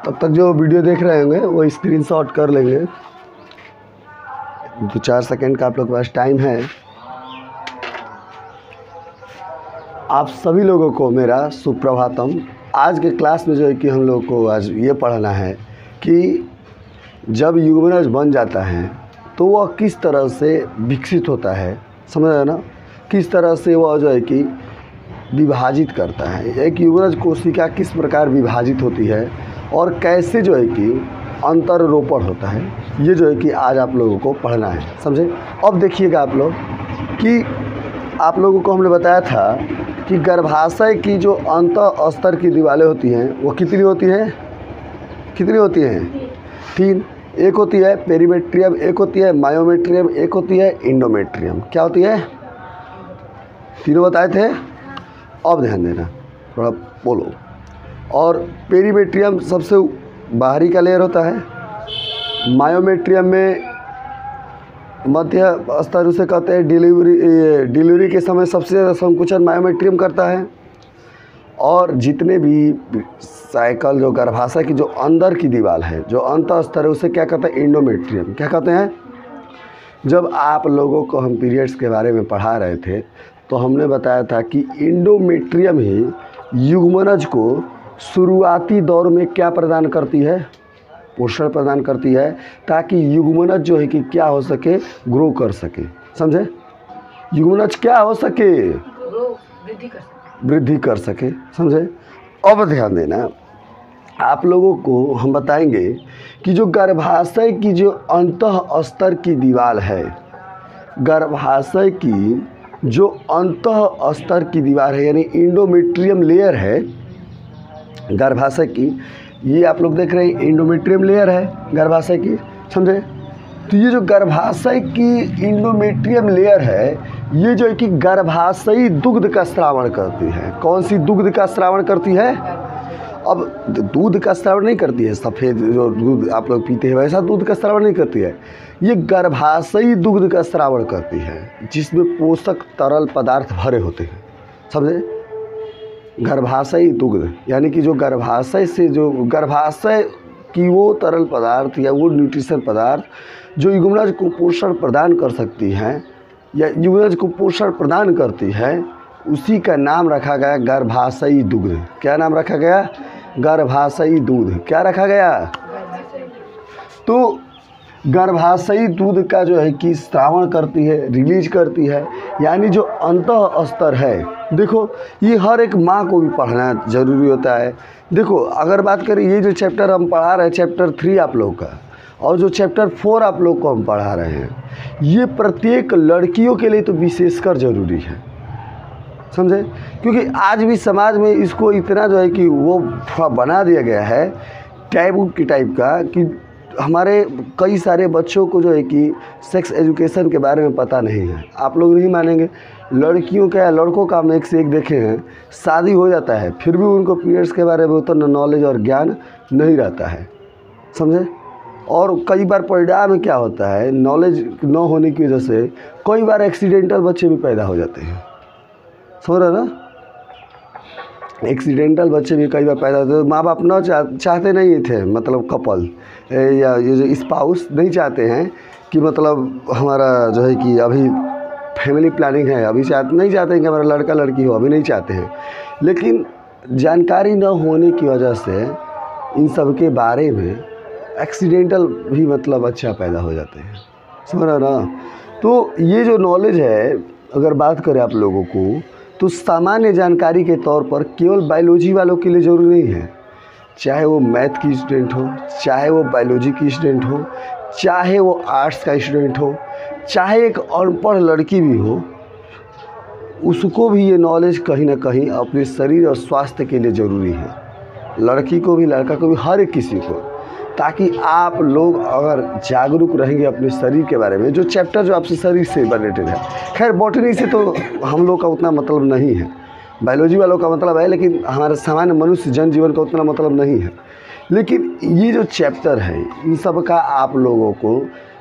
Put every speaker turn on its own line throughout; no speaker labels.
तब तक जो वीडियो देख रहे होंगे वो स्क्रीनशॉट कर लेंगे। 2-4 सेकंड का आप लोग के पास टाइम है। आप सभी लोगों को मेरा सुप्रभातम। आज के क्लास में जो है कि हम लोग को आज ये पढ़ना है कि जब युग्मनज बन जाता है तो वह किस तरह से विकसित होता है, समझ रहे ना, किस तरह से वह जो है कि विभाजित करता है। एक युग्मनज कोशिका किस प्रकार विभाजित होती है और कैसे जो है कि अंतररोपण होता है, ये जो है कि आज आप लोगों को पढ़ना है, समझे। अब देखिएगा आप लोग कि आप लोगों को हमने बताया था कि गर्भाशय की जो अंतः स्तर की दीवारें होती हैं वो कितनी होती हैं, 3। एक होती है पेरीमेट्रियम, एक होती है मायोमेट्रियम, एक होती है इंडोमेट्रियम। क्या होती है? तीनों बताए थे। अब ध्यान देना, थोड़ा बोलो। और पेरीमेट्रियम सबसे बाहरी का लेयर होता है। मायोमेट्रियम में मध्य स्तर उसे कहते हैं। डिलीवरी के समय सबसे ज़्यादा संकुचन मायोमेट्रियम करता है। और जितने भी साइकिल जो गर्भाशय की जो अंदर की दीवार है, जो अंतः स्तर है, उसे क्या कहते हैं? इंडोमेट्रियम। क्या कहते हैं? जब आप लोगों को हम पीरियड्स के बारे में पढ़ा रहे थे तो हमने बताया था कि इंडोमेट्रियम ही युग्मनज को शुरुआती दौर में क्या प्रदान करती है? पोषण प्रदान करती है, ताकि युग्मनज जो है कि क्या हो सके? ग्रो कर सके, समझे। युग्मनज क्या हो सके? वृद्धि कर सके, समझे। अब ध्यान देना, आप लोगों को हम बताएंगे कि जो गर्भाशय की जो अंतः स्तर की दीवार है, गर्भाशय की जो अंतः स्तर की दीवार है यानी इंडोमेट्रियम लेयर है गर्भाशय की, ये आप लोग देख रहे हैं इंडोमेट्रियम लेयर है गर्भाशय की, समझे। तो ये जो गर्भाशय की इंडोमेट्रियम लेयर है, ये जो है कि गर्भाशयी दुग्ध का स्रावण करती है। कौन सी दुग्ध का स्रावण करती है? अब दूध का स्रावण नहीं करती है, सफ़ेद जो दूध आप लोग पीते हैं वैसा दूध का स्रावण नहीं करती है। ये गर्भाशयी दुग्ध का स्रावण करती है, जिसमें पोषक तरल पदार्थ भरे होते हैं, समझे। गर्भाशयी दुग्ध यानी कि जो गर्भाशय से जो गर्भाशय की वो तरल पदार्थ या वो न्यूट्रिशन पदार्थ जो युग्मनज को पोषण प्रदान कर सकती हैं या युग्मनज को पोषण प्रदान करती है, उसी का नाम रखा गया गर्भाशयी दुग्ध। क्या नाम रखा गया? गर्भाशयी दूध। क्या रखा गया? तो गर्भाशयी दूध का जो है कि स्रावण करती है, रिलीज करती है, यानी जो अंतः स्तर है। देखो, ये हर एक माँ को भी पढ़ना ज़रूरी होता है। देखो, अगर बात करें ये जो चैप्टर हम पढ़ा रहे हैं, चैप्टर 3 आप लोग का, और जो चैप्टर 4 आप लोग को हम पढ़ा रहे हैं, ये प्रत्येक लड़कियों के लिए तो विशेषकर ज़रूरी है, समझे। क्योंकि आज भी समाज में इसको इतना जो है कि वो बना दिया गया है टैबू की टाइप का, कि हमारे कई सारे बच्चों को जो है कि सेक्स एजुकेशन के बारे में पता नहीं है। आप लोग नहीं मानेंगे, लड़कियों का या लड़कों का हम एक से एक देखे हैं, शादी हो जाता है फिर भी उनको पीरियड्स के बारे में उतना नॉलेज और ज्ञान नहीं रहता है, समझे। और कई बार परिणाम में क्या होता है, नॉलेज न होने की वजह से कई बार एक्सीडेंटल बच्चे भी पैदा हो जाते हैं, समझ रहे ना। एक्सीडेंटल बच्चे भी कई बार पैदा होते हैं। माँ बाप न चाहते नहीं थे, मतलब कपल या ये जो स्पाउस नहीं चाहते हैं कि मतलब हमारा जो है कि अभी फैमिली प्लानिंग है, अभी नहीं चाहते हैं कि हमारा लड़का लड़की हो, अभी नहीं चाहते हैं। लेकिन जानकारी न होने की वजह से इन सब के बारे में एक्सीडेंटल भी मतलब बच्चा पैदा हो जाते हैं, समझ रहे ना। तो ये जो नॉलेज है, अगर बात करें आप लोगों को, तो सामान्य जानकारी के तौर पर केवल बायोलॉजी वालों के लिए ज़रूरी नहीं है। चाहे वो मैथ की स्टूडेंट हो, चाहे वो बायोलॉजी की स्टूडेंट हो, चाहे वो आर्ट्स का स्टूडेंट हो, चाहे एक अनपढ़ लड़की भी हो, उसको भी ये नॉलेज कहीं ना कहीं अपने शरीर और स्वास्थ्य के लिए ज़रूरी है। लड़की को भी, लड़का को भी, हर एक किसी को, ताकि आप लोग अगर जागरूक रहेंगे अपने शरीर के बारे में, जो चैप्टर जो आपसे शरीर से रिलेटेड है। खैर बॉटनी से तो हम लोग का उतना मतलब नहीं है, बायोलॉजी वालों का मतलब है, लेकिन हमारे सामान्य मनुष्य जनजीवन का उतना मतलब नहीं है। लेकिन ये जो चैप्टर है, इन सब का आप लोगों को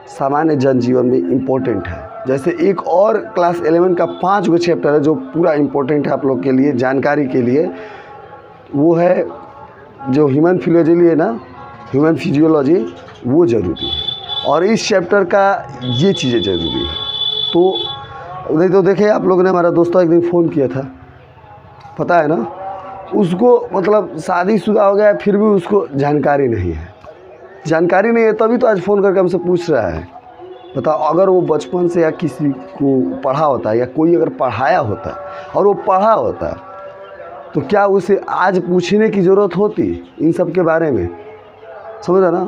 सामान्य जनजीवन में इम्पोर्टेंट है। जैसे एक और क्लास 11 का 5 गो चैप्टर है जो पूरा इम्पोर्टेंट है आप लोग के लिए, जानकारी के लिए। वो है जो ह्यूमन फिजियोलॉजी है ना, ह्यूमन फिजियोलॉजी वो ज़रूरी है, और इस चैप्टर का ये चीज़ें ज़रूरी है। तो नहीं तो देखिए, आप लोगों ने, हमारा दोस्तों एक दिन फ़ोन किया था, पता है ना, उसको मतलब शादीशुदा हो गया फिर भी उसको जानकारी नहीं है, जानकारी नहीं है, तभी तो आज फ़ोन करके हमसे पूछ रहा है। बताओ, अगर वो बचपन से या किसी को पढ़ा होता है या कोई अगर पढ़ाया होता और वो पढ़ा होता तो क्या उसे आज पूछने की ज़रूरत होती इन सब के बारे में, समझ रहे ना।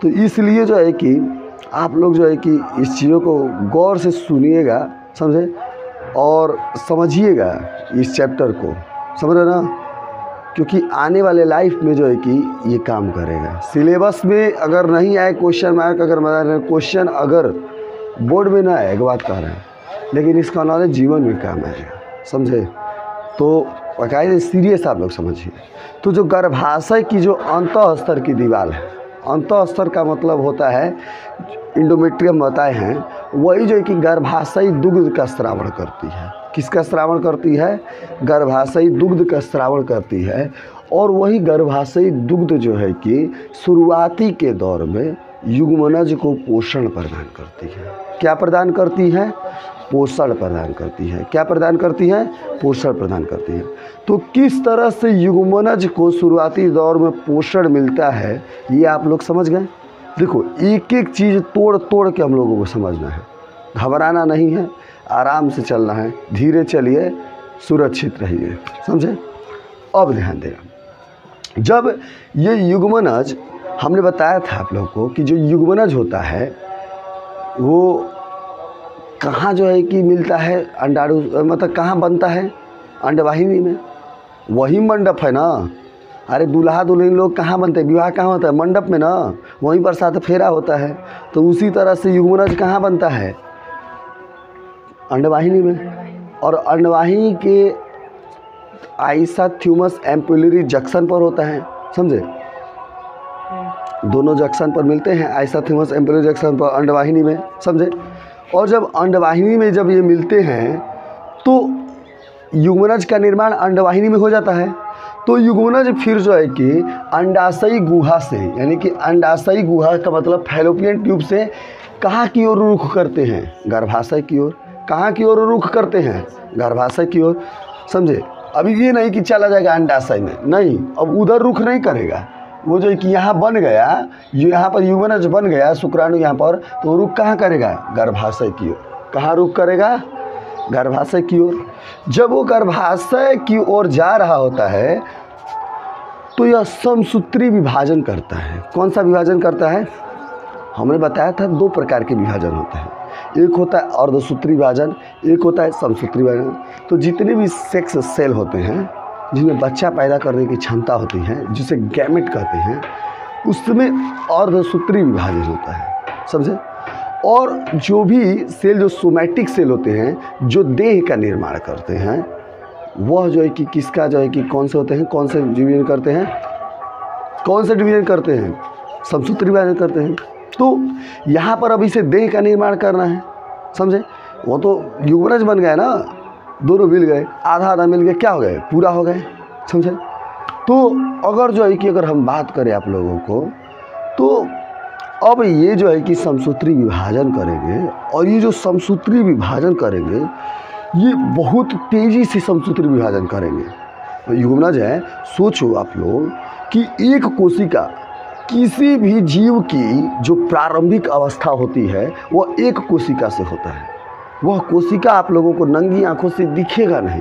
तो इसलिए जो है कि आप लोग जो है कि इस चीज़ों को गौर से सुनिएगा, समझे, और समझिएगा इस चैप्टर को, समझ रहे ना, क्योंकि आने वाले लाइफ में जो है कि ये काम करेगा। सिलेबस में अगर नहीं आए क्वेश्चन मार्क, अगर क्वेश्चन अगर बोर्ड में ना आए, एक बात कह रहे हैं, लेकिन इसका नॉलेज जीवन में काम आएगा, समझे। तो बाकायदे सीरियस आप लोग समझिए। तो जो गर्भाशय की जो अंतः स्तर की दीवार है, अंतः स्तर का मतलब होता है, इंडोमेट्रियम बताए हैं, वही जो है कि गर्भाशयी दुग्ध का स्रावण करती है। किसका स्रावण करती है? गर्भाशयी दुग्ध का स्रावण करती है। और वही गर्भाशयी दुग्ध जो है कि शुरुआती के दौर में युग्मनज को पोषण प्रदान करती है। क्या प्रदान करती है? पोषण प्रदान करती है। क्या प्रदान करती है? पोषण प्रदान करती है। तो किस तरह से युग्मनज को शुरुआती दौर में पोषण मिलता है, ये आप लोग समझ गए। देखो, एक एक चीज़ तोड़ तोड़ के हम लोगों को समझना है, घबराना नहीं है, आराम से चलना है, धीरे चलिए, सुरक्षित रहिए, समझे। अब ध्यान देना, जब ये युग्मनज, हमने बताया था आप लोगों को कि जो युग्मनज होता है वो कहाँ जो है कि मिलता है, अंडाणु, मतलब कहाँ बनता है? अंडवाहिनी में। वही मंडप है ना। अरे दूल्हा दुल्हन लोग कहाँ बनते हैं? विवाह कहाँ होता है? मंडप में ना, वहीं पर साथ फेरा होता है। तो उसी तरह से युग्मनज कहाँ बनता है? अंडवाहिनी में। और अंडवाहिनी के आइसोथर्मस एम्पुलरी जंक्शन पर होता है, समझे। दोनों जंक्शन पर मिलते हैं, आइसोथर्मस एम्पुलरी जंक्शन पर, अंडवाहिनी में, समझे। और जब अंडवाहिनी में जब ये मिलते हैं तो युग्मनज का निर्माण अंडवाहिनी में हो जाता है। तो युग्मनज फिर जो है कि अंडाशयी गुहा से, यानी कि अंडाशयी गुहा का मतलब फैलोपियन ट्यूब से कहाँ की ओर रुख करते हैं? गर्भाशय की ओर। कहाँ की ओर रुख करते हैं? गर्भाशय की ओर, समझे। अभी ये नहीं कि चला जाएगा अंडाशय में, नहीं, अब उधर रुख नहीं करेगा। वो जो है कि यहाँ बन गया, यहाँ पर युग्मनज बन गया, शुक्राणु यहाँ पर, तो रुख कहाँ करेगा? गर्भाशय की ओर। कहाँ रुख करेगा? गर्भाशय की ओर। जब वो गर्भाशय की ओर जा रहा होता है तो यह समसूत्री विभाजन करता है। कौन सा विभाजन करता है? हमने बताया था 2 प्रकार के विभाजन होते हैं, एक होता है अर्धसूत्री विभाजन, एक होता है समसूत्री विभाजन। तो जितने भी सेक्स सेल होते हैं जिनमें बच्चा पैदा करने की क्षमता होती है, जिसे गैमेट कहते हैं, उसमें अर्धसूत्री विभाजन होता है, समझे। और जो भी सेल, जो सोमैटिक सेल होते हैं, जो देह का निर्माण करते हैं, वह जो है कि किसका जो है कि कौन से होते हैं, कौन से डिवीजन करते हैं, कौन से डिवीजन करते हैं? समसूत्री विभाजन करते हैं। तो यहाँ पर अब इसे देह का निर्माण करना है, समझे। वो तो युग्मनज बन गया ना, दोनों मिल गए, आधा आधा मिल गए, क्या हो गए? पूरा हो गए, समझे। तो अगर जो है कि अगर हम बात करें आप लोगों को, तो अब ये जो है कि समसूत्री विभाजन करेंगे, और ये जो समसूत्री विभाजन करेंगे ये बहुत तेज़ी से समसूत्री विभाजन करेंगे। युग्मनज है, सोचो आप लोग कि एक कोशिका, किसी भी जीव की जो प्रारंभिक अवस्था होती है वह एक कोशिका से होता है। वह कोशिका आप लोगों को नंगी आंखों से दिखेगा नहीं।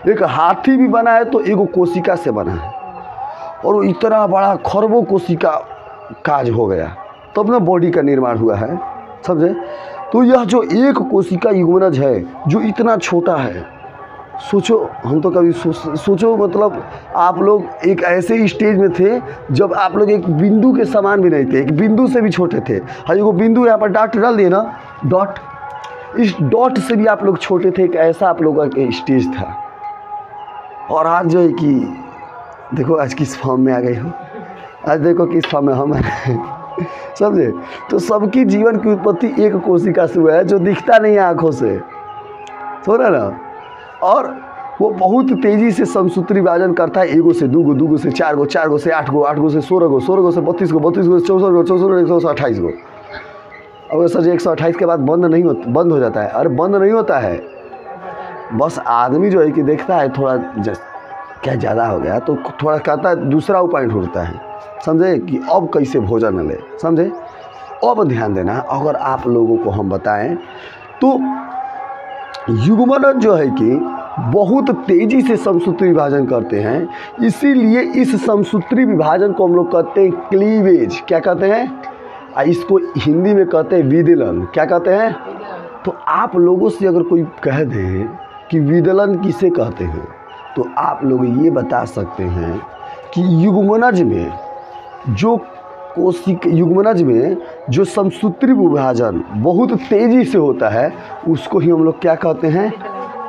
एक हाथी भी बना है तो एगो कोशिका से बना है, और वो इतना बड़ा खरबों कोशिका काज हो गया, तब ना बॉडी का निर्माण हुआ है, समझे। तो यह जो एक कोशिका युग्मनज है जो इतना छोटा है, सोचो, हम तो कभी सोचो, मतलब आप लोग एक ऐसे स्टेज में थे जब आप लोग एक बिंदु के समान भी नहीं थे, एक बिंदु से भी छोटे थे। हाँ, वो बिंदु यहाँ पर डॉट डाल दिए ना, डॉट, इस डॉट से भी आप लोग छोटे थे। एक ऐसा आप लोगों का स्टेज था। और आज जो है कि देखो आज किस फॉर्म में आ गए हो, आज देखो किस फॉर्म में हम समझे। तो सबकी जीवन की उत्पत्ति एक कोशिका से हुआ है जो दिखता नहीं है आँखों से, सुना ना। और वो बहुत तेज़ी से समसूत्री विभाजन करता है। एगो से दूगो, दूगो से चार गो, चार गो से आठ गो, आठ गो से 16 गो, 16 गो से 32 गो, 32 गो से 64 गो, 64 गो 128 गो। अब सर 128 के बाद बंद हो जाता है। अरे बंद नहीं होता है, बस आदमी जो है कि देखता है थोड़ा क्या ज़्यादा हो गया तो थोड़ा कहता है, दूसरा उपाय ढूंढता है, समझे, कि अब कैसे भोजन ले, समझे। अब ध्यान देना, अगर आप लोगों को हम बताएं तो युग्मनज जो है कि बहुत तेज़ी से समसूत्री विभाजन करते हैं, इसीलिए इस समसूत्री विभाजन को हम लोग कहते हैं क्लीवेज। क्या कहते हैं? इसको हिंदी में कहते हैं विदलन। क्या कहते हैं? तो आप लोगों से अगर कोई कह दे कि विदलन किसे कहते हैं, तो आप लोग ये बता सकते हैं कि युग्मनज में जो समसूत्री विभाजन बहुत तेज़ी से होता है, उसको ही हम लोग क्या कहते हैं?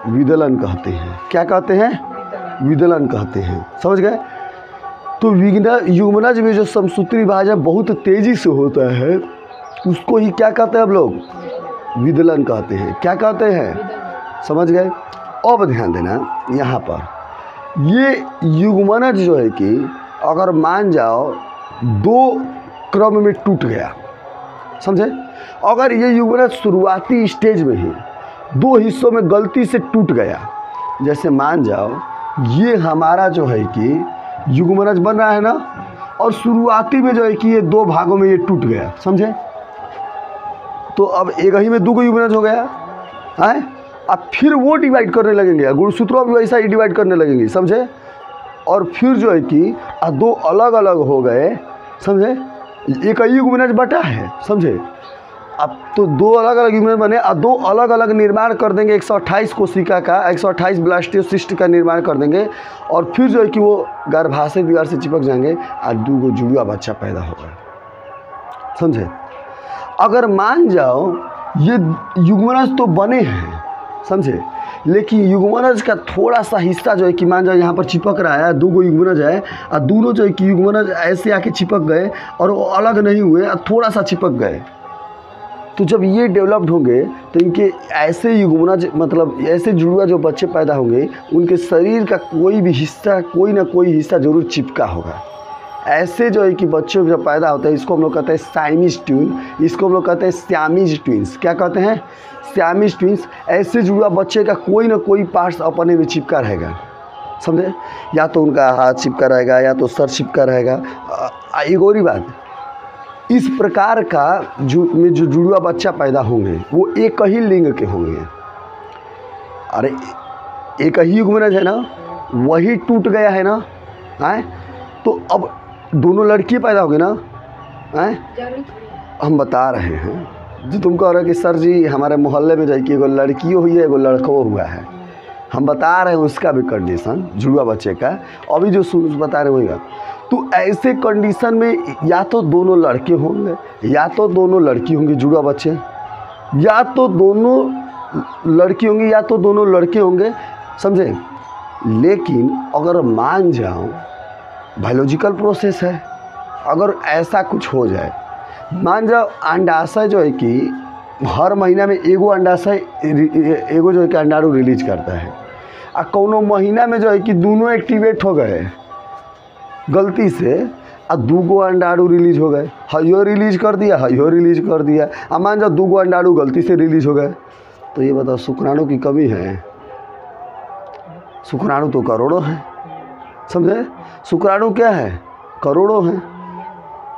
विदलन कहते हैं। क्या कहते हैं? विदलन कहते हैं। समझ गए? तो युग्मनज में जो समसूत्री विभाजन बहुत तेज़ी से होता है, उसको ही क्या कहते हैं हम लोग? विदलन कहते हैं। क्या कहते हैं? समझ गए? अब ध्यान देना यहाँ पर, ये युग्मनज जो है कि अगर मान जाओ 2 क्रम में टूट गया, समझे, अगर ये युग्मनज शुरुआती स्टेज में ही 2 हिस्सों में गलती से टूट गया, जैसे मान जाओ ये हमारा जो है कि युग्मनज बन रहा है ना, और शुरुआती में जो है कि ये 2 भागों में ये टूट गया, समझे, तो अब एक ही में 2 युग्मनज हो गया है। अब फिर वो डिवाइड करने लगेंगे, गुणसूत्रों भी वैसा ही डिवाइड करने लगेंगे, समझे, और फिर जो है कि 2 अलग अलग हो गए, समझे, एक ही युग्मनज बटा है, समझे। अब तो 2 अलग अलग युग्मनज बने, 2 अलग अलग निर्माण कर देंगे, 128 कोशिका का, 128 ब्लास्टोसिस्ट का निर्माण कर देंगे, और फिर जो है कि वो गर्भाशय दीवार से चिपक जाएंगे और 2 गो जुड़वा बच्चा पैदा होगा, समझे। अगर मान जाओ ये युग्मनज तो बने हैं, समझे, लेकिन युग्मनज का थोड़ा सा हिस्सा जो है कि मान जाओ यहाँ पर चिपक रहा है, 2 गो युग्मनज है, और दोनों जो है कि युग्मनज ऐसे आके चिपक गए और वो अलग नहीं हुए, थोड़ा सा चिपक गए, तो जब ये डेवलप्ड होंगे तो इनके ऐसे युग्मनज, मतलब ऐसे जुड़वा जो बच्चे पैदा होंगे, उनके शरीर का कोई भी हिस्सा, कोई ना कोई हिस्सा जरूर चिपका होगा। ऐसे जो है कि बच्चों जब पैदा होते हैं, इसको हम लोग कहते हैं साइमीज ट्विन, इसको हम लोग कहते हैं सियामीज ट्विंस। क्या कहते हैं? Siamese twins. ऐसे जुड़वा बच्चे का कोई ना कोई पार्ट्स अपने में चिपका रहेगा, समझे, या तो उनका हाथ चिपका रहेगा, या तो सर चिपका रहेगा। एक और ही बात, इस प्रकार का जो जुड़वा बच्चा पैदा होंगे वो एक ही लिंग के होंगे। अरे एक ही युग्मनज है ना, वही टूट गया है ना, है, तो अब दोनों लड़की पैदा होगी ना, हैं? हम बता रहे हैं, जो तुम कह रहे हो कि सर जी हमारे मोहल्ले में जाइए एगो लड़कियों हुई है, एगो लड़को हुआ है, हम बता रहे हैं उसका भी कंडीशन जुड़वा बच्चे का, अभी जो बता रहे वही। तो ऐसे कंडीशन में या तो दोनों लड़के होंगे, या तो दोनों लड़की होंगी जुड़वा बच्चे, या तो दोनों लड़की होंगी, या तो दोनों लड़के होंगे, समझे। लेकिन अगर मान जाओ बायोलॉजिकल प्रोसेस है, अगर ऐसा कुछ हो जाए, मान जाओ अंडाशय जो है कि हर महीना में एगो अंडाशय, एगो जो है कि अंडाणु रिलीज करता है, और कोनो महीना में जो है कि दोनों एक्टिवेट हो गए गलती से, और 2 गो अंडाणु रिलीज हो गए, हयो रिलीज कर दिया, हयो रिलीज कर दिया, अब मान जाओ 2 गो अंडाणु गलती से रिलीज हो गए, तो ये बताओ शुक्राणु की कमी है? शुक्राणु तो करोड़ों हैं, समझे, शुक्राणु क्या है? करोड़ों हैं।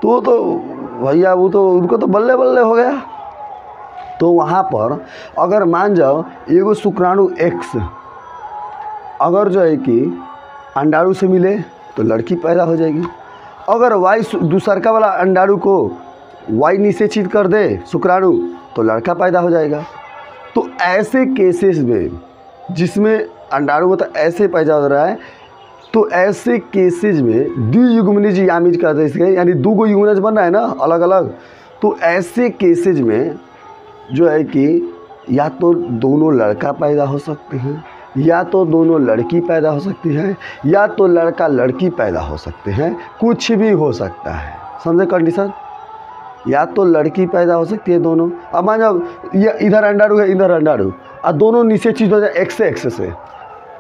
तो भैया वो तो उनको तो बल्ले बल्ले हो गया। तो वहाँ पर अगर मान जाओ एगो शुक्राणु X अगर जो है कि अंडाणु से मिले तो लड़की पैदा हो जाएगी, अगर Y दूसरका वाला अंडाणु को Y निषेचित कर दे शुक्राणु, तो लड़का पैदा हो जाएगा। तो ऐसे केसेस में जिसमें अंडाणु मतलब ऐसे पैदा हो रहा है, तो ऐसे केसेज में द्वियुग्मनज यामीज कहते हैं, यानी 2 गो युग्मनज बन रहा है ना अलग अलग, तो ऐसे केसेज में जो है कि या तो दोनों लड़का पैदा हो सकते हैं, या तो दोनों लड़की पैदा हो सकती है, या तो लड़का लड़की पैदा हो सकते हैं, कुछ भी हो सकता है, समझे कंडीशन। या तो लड़की पैदा हो सकती है दोनों, अब मान जाओ ये इधर अंडाणु है, इधर अंडाणु, और दोनों निषेचित हो जाए X से,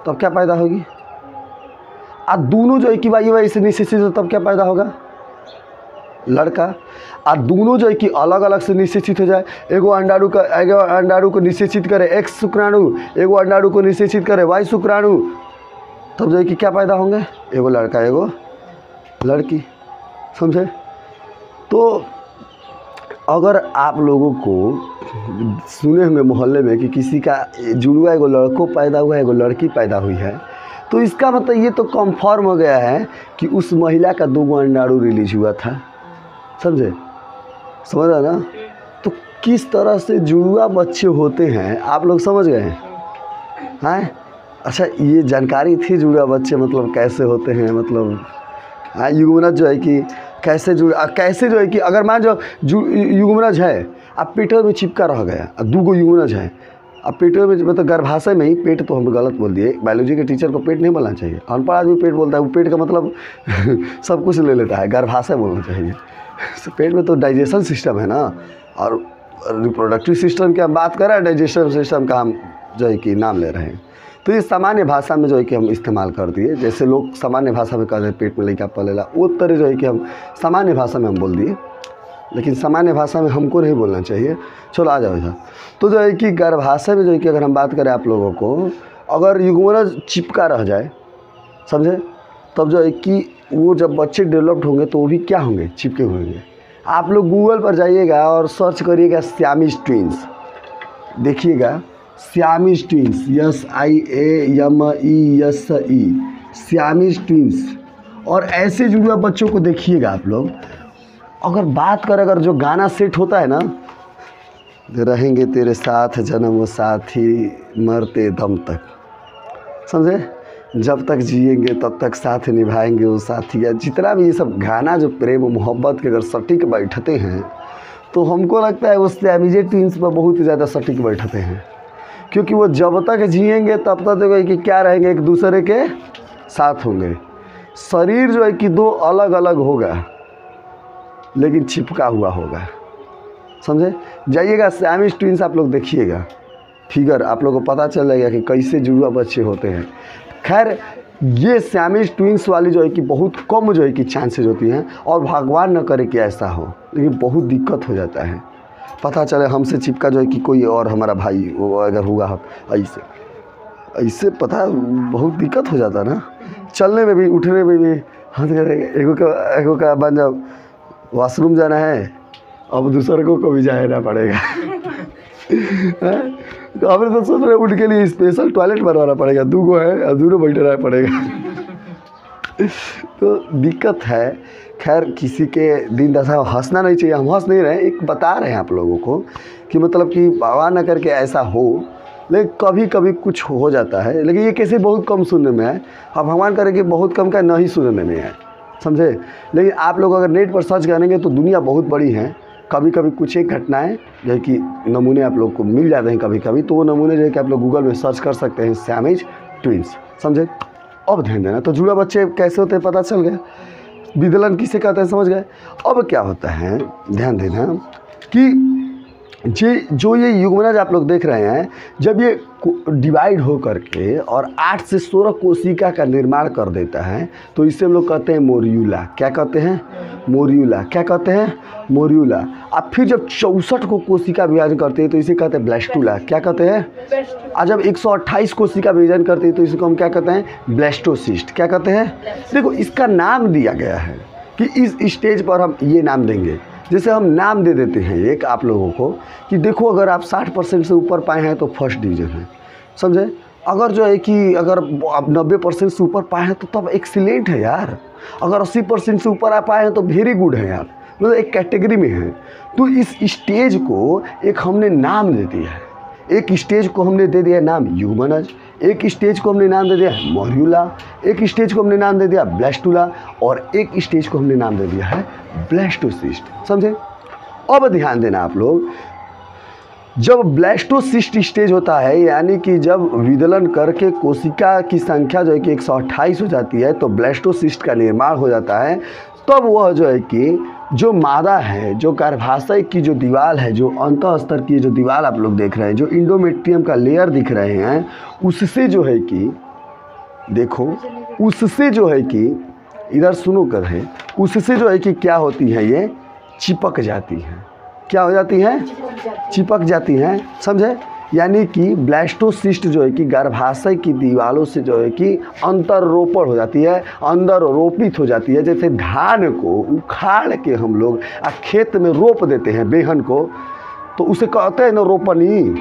तब क्या पैदा होगी। और दोनों जो है कि भाई वही से निश्चित हो तब क्या पैदा होगा, लड़का। और दोनों जो है कि अलग अलग से निश्चित हो जाए, एगो अंडाणु को निश्चित करे एक्स शुक्राणु, एगो अंडाणु को निश्चित करे वाई शुक्राणु, तब जो है कि क्या पैदा होंगे, एगो लड़का एगो लड़की। समझे। तो अगर आप लोगों को सुने होंगे मोहल्ले में कि किसी का जुड़वा एगो लड़को पैदा हुआ है एगो लड़की पैदा हुई है, तो इसका मतलब ये तो कन्फर्म हो गया है कि उस महिला का 2 अंडाणु रिलीज हुआ था। समझे, समझ रहे ना। तो किस तरह से जुड़वा बच्चे होते हैं आप लोग समझ गए हैं। अच्छा, ये जानकारी थी जुड़वा बच्चे मतलब कैसे होते हैं, मतलब युग्मनज जो है कि कैसे कैसे जो है कि अगर मान जो युग्मनज है अब पेटों में चिपका रह गया, 2 युग्मनज है अब पेटों में, मतलब गर्भाशय में ही, पेट तो हम गलत बोल दिए, बायोलॉजी के टीचर को पेट नहीं बोलना चाहिए, अनपढ़ आदमी पेट बोलता है, वो पेट का मतलब सब कुछ ले लेता है, गर्भाशय बोलना चाहिए। पेट में तो डाइजेशन सिस्टम है ना, और रिप्रोडक्टिव सिस्टम की हम बात कर रहे हैं, डाइजेशन सिस्टम का हम जो है कि नाम ले रहे हैं। तो ये सामान्य भाषा में जो है कि हम इस्तेमाल कर दिए, जैसे लोग सामान्य भाषा में कहते हैं पेट में लड़का पलेला, वो तरह जो है कि हम सामान्य भाषा में हम बोल दिए, लेकिन सामान्य भाषा में हमको नहीं बोलना चाहिए। चलो आ जाओ इधर। तो जो है कि गर्भाशय में जो है कि अगर हम बात करें आप लोगों को, अगर युग्मनज चिपका रह जाए, समझे, तब जो है कि वो जब बच्चे डेवलप्ड होंगे तो वो भी क्या होंगे, चिपके होंगे। आप लोग गूगल पर जाइएगा और सर्च करिएगा सियामीज ट्विंस, देखिएगा Siamese twins, SIAMESE, Siamese twins. और ऐसे जुड़वा बच्चों को देखिएगा आप लोग। अगर बात करें, अगर जो गाना सेट होता है ना, रहेंगे तेरे साथ जन्म साथी मरते दम तक, समझे, जब तक जिएंगे तब तक साथ निभाएंगे वो साथी, या जितना भी ये सब गाना जो प्रेम मोहब्बत के अगर सटीक बैठते हैं तो हमको लगता है वो सियामीज ट्विंस पर बहुत ही ज़्यादा सटीक बैठते हैं, क्योंकि वो जब तक जिएंगे तब तक तो कि क्या रहेंगे, एक दूसरे के साथ होंगे। शरीर जो है कि 2 अलग अलग होगा लेकिन चिपका हुआ होगा, समझे। जाइएगा सियामीज ट्विंस आप लोग देखिएगा, फिगर आप लोगों को पता चल जाएगा कि कैसे जुड़वा बच्चे होते हैं। खैर ये सियामीज ट्विंस वाली जो है कि बहुत कम जो है कि चांसेस होती हैं, और भगवान न करे कि ऐसा हो, लेकिन बहुत दिक्कत हो जाता है। पता चले हमसे चिपका जो है कि कोई और हमारा भाई वो अगर हुआ ऐसे पता बहुत दिक्कत हो जाता ना, चलने में भी उठने में भी। हाँ, एगो का बन जाओ वॉशरूम जाना है, अब दूसरे को भी जाना पड़ेगा। तो हमने तो सोच रहे उनके लिए स्पेशल टॉयलेट बनवाना पड़ेगा, 2 है और दोनों बैठे रहना पड़ेगा। तो दिक्कत है। खैर किसी के दिन दशा हंसना नहीं चाहिए, हम हंस नहीं रहे, एक बता रहे हैं आप लोगों को कि मतलब कि भगवान न करके ऐसा हो, लेकिन कभी कभी कुछ हो जाता है, लेकिन ये कैसे बहुत कम सुनने में है। अब भगवान करे कि बहुत कम का नहीं सुनने में है, समझे। लेकिन आप लोग अगर नेट पर सर्च करेंगे तो दुनिया बहुत बड़ी है, कभी कभी कुछ एक घटनाएं जो है कि नमूने आप लोग को मिल जाते हैं कभी कभी, तो वो नमूने जो है कि आप लोग गूगल में सर्च कर सकते हैं सियामीज ट्विंस, समझे। अब ध्यान देना, तो जुड़वा बच्चे कैसे होते हैं पता चल गया, विदलन किसे कहते हैं समझ गए। अब क्या होता है, ध्यान देना कि जो ये युग्मनज आप लोग देख रहे हैं, जब ये डिवाइड हो करके और 8 से 16 कोशिका का निर्माण कर देता है तो इसे हम लोग कहते हैं मोर्यूला। क्या कहते हैं, मोर्यूला। क्या कहते हैं, मोर्यूला। अब फिर जब 64 को कोशिका विभाजन करते हैं तो इसे कहते हैं ब्लास्टुला। क्या कहते हैं, और जब 128 कोशिका विभाजन करते हैं तो इसको हम क्या कहते हैं, ब्लास्टोसिस्ट। क्या कहते हैं, देखो इसका नाम दिया गया है कि इस स्टेज पर हम ये नाम देंगे। जैसे हम नाम दे देते हैं एक आप लोगों को कि देखो अगर आप 60% से ऊपर पाए हैं तो फर्स्ट डिवीज़न है, समझे। अगर जो है कि अगर आप 90% से ऊपर पाए हैं तो तब एक्सीलेंट है यार। अगर 80% से ऊपर आप पाए हैं तो वेरी गुड है यार, मतलब एक कैटेगरी में है। तो इस स्टेज को एक हमने नाम दे दिया है, एक स्टेज को हमने दे दिया नाम युग्मनज, एक स्टेज को हमने नाम दे दिया मोर्यूला, एक स्टेज को हमने नाम दे दिया ब्लास्टुला, और एक स्टेज को हमने नाम दे दिया है ब्लास्टोसिस्ट, समझे। अब ध्यान देना आप लोग, जब ब्लास्टोसिस्ट स्टेज होता है यानी कि जब विदलन करके कोशिका की संख्या जो है कि 128 हो जाती है तो ब्लास्टोसिस्ट का निर्माण हो जाता है, तब वह जो है कि जो मादा है, जो गर्भाशय की जो दीवार है, जो अंतः स्तर की जो दीवार आप लोग देख रहे हैं, जो इंडोमेट्रियम का लेयर दिख रहे हैं, उससे जो है कि देखो उससे जो है कि इधर सुनो कर है, उससे जो है कि क्या होती है, ये चिपक जाती है। क्या हो जाती है? चिपक जाती हैं, समझे। यानी कि ब्लास्टोसिस्ट जो है कि गर्भाशय की दीवारों से जो है कि अंतररोपण हो जाती है, अंदर रोपित हो जाती है। जैसे धान को उखाड़ के हम लोग खेत में रोप देते हैं बेहन को, तो उसे कहते हैं ना रोपनी।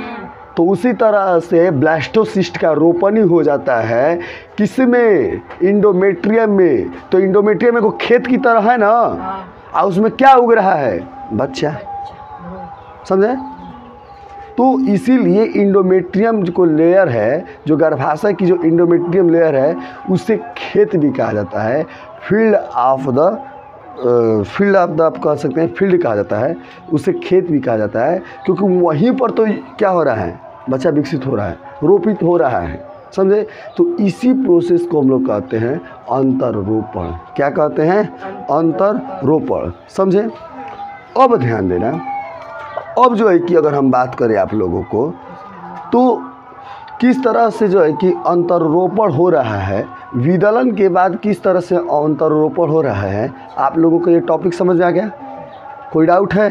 तो उसी तरह से ब्लास्टोसिस्ट का रोपनी हो जाता है किसमें? इंडोमेट्रियम में। तो इंडोमेट्रियम में को खेत की तरह है ना, और उसमें क्या उग रहा है? बच्चा, समझे। तो इसीलिए इंडोमेट्रियम जो लेयर है, जो गर्भाशय की जो इंडोमेट्रियम लेयर है, उसे खेत भी कहा जाता है, फील्ड ऑफ द आप कह सकते हैं, फील्ड कहा जाता है, उसे खेत भी कहा जाता है, क्योंकि वहीं पर तो क्या हो रहा है? बच्चा विकसित हो रहा है, रोपित हो रहा है, समझे। तो इसी प्रोसेस को हम लोग कहते हैं अंतररोपण। क्या कहते हैं? अंतररोपण, समझे। अब ध्यान देना, अब जो है कि अगर हम बात करें आप लोगों को, तो किस तरह से जो है कि अंतररोपण हो रहा है, विदलन के बाद किस तरह से अंतररोपण हो रहा है, आप लोगों को ये टॉपिक समझ में आ गया? कोई डाउट है?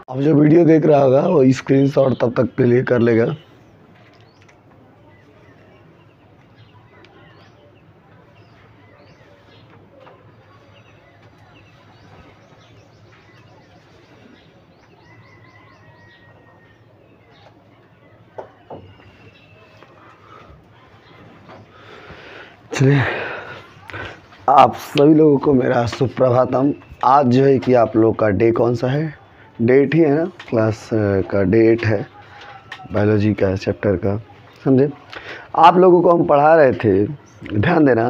अब जो वीडियो देख रहा होगा वो स्क्रीनशॉट तब तक प्ले कर लेगा। चलिए, आप सभी लोगों को मेरा सुप्रभातम। आज जो है कि आप लोग का डे कौन सा है? डे 8 ही है ना, क्लास का डे 8 है, बायोलॉजी का चैप्टर का, समझे। आप लोगों को हम पढ़ा रहे थे, ध्यान देना,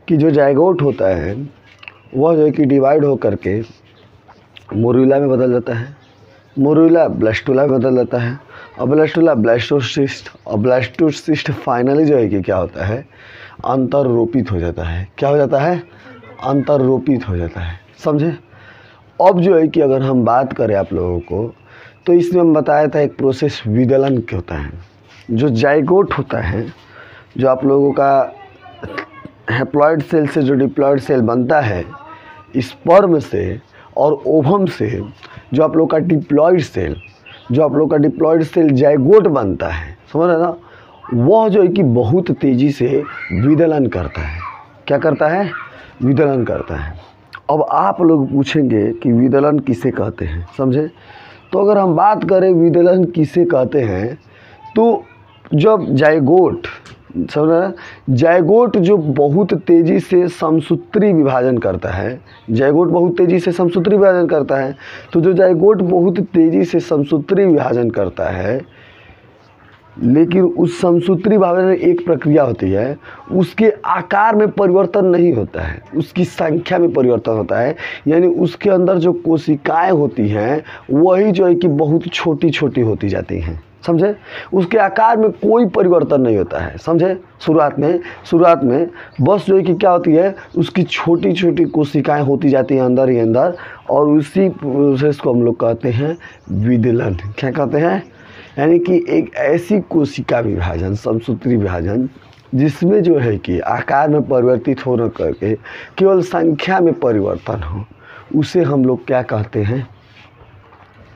कि जो जाइगोट होता है वह जो है कि डिवाइड हो करके मोरुला में बदल जाता है, मोरुला ब्लास्टुला में बदल जाता है, और ब्लास्टुला ब्लास्टोसिस्ट, और ब्लास्टोसिस्ट फाइनली जो है कि क्या होता है? अंतररोपित हो जाता है। क्या हो जाता है? अंतररोपित हो जाता है, समझे। अब जो है कि अगर हम बात करें आप लोगों को, तो इसमें हम बताया था एक प्रोसेस विदलन क्या होता है। जो जाइगोट होता है, जो आप लोगों का हैप्लॉइड सेल से जो डिप्लॉइड सेल बनता है, स्पर्म से और ओवम से जो आप लोग का डिप्लॉइड सेल, जो आप लोग का डिप्लॉइड सेल जाइगोट बनता है, समझ रहे ना, वह जो है कि बहुत तेज़ी से विदलन करता है। क्या करता है? विदलन करता है। अब आप लोग पूछेंगे कि विदलन किसे कहते हैं, समझे। तो अगर हम बात करें विदलन किसे कहते हैं, तो जब जाइगोट, समझ, जाइगोट जो बहुत तेज़ी से समसूत्री विभाजन करता है, जाइगोट बहुत तेज़ी से समसूत्री विभाजन करता है, तो जो जाइगोट बहुत तेज़ी से समसूत्री विभाजन करता है, लेकिन उस समसूत्री विभाजन में एक प्रक्रिया होती है, उसके आकार में परिवर्तन नहीं होता है, उसकी संख्या में परिवर्तन होता है। यानी उसके अंदर जो कोशिकाएं होती हैं वही जो है कि बहुत छोटी छोटी होती जाती हैं, समझे। उसके आकार में कोई परिवर्तन नहीं होता है, समझे। शुरुआत में बस जो है कि क्या होती है, उसकी छोटी छोटी कोशिकाएं होती जाती हैं अंदर ही अंदर, और उसी प्रोसेस को हम लोग कहते हैं विदलन। क्या कहते हैं? यानी कि एक ऐसी कोशिका विभाजन, समसूत्री विभाजन, जिसमें जो है कि आकार में परिवर्तित होने करके केवल संख्या में परिवर्तन हो, उसे हम लोग क्या कहते हैं?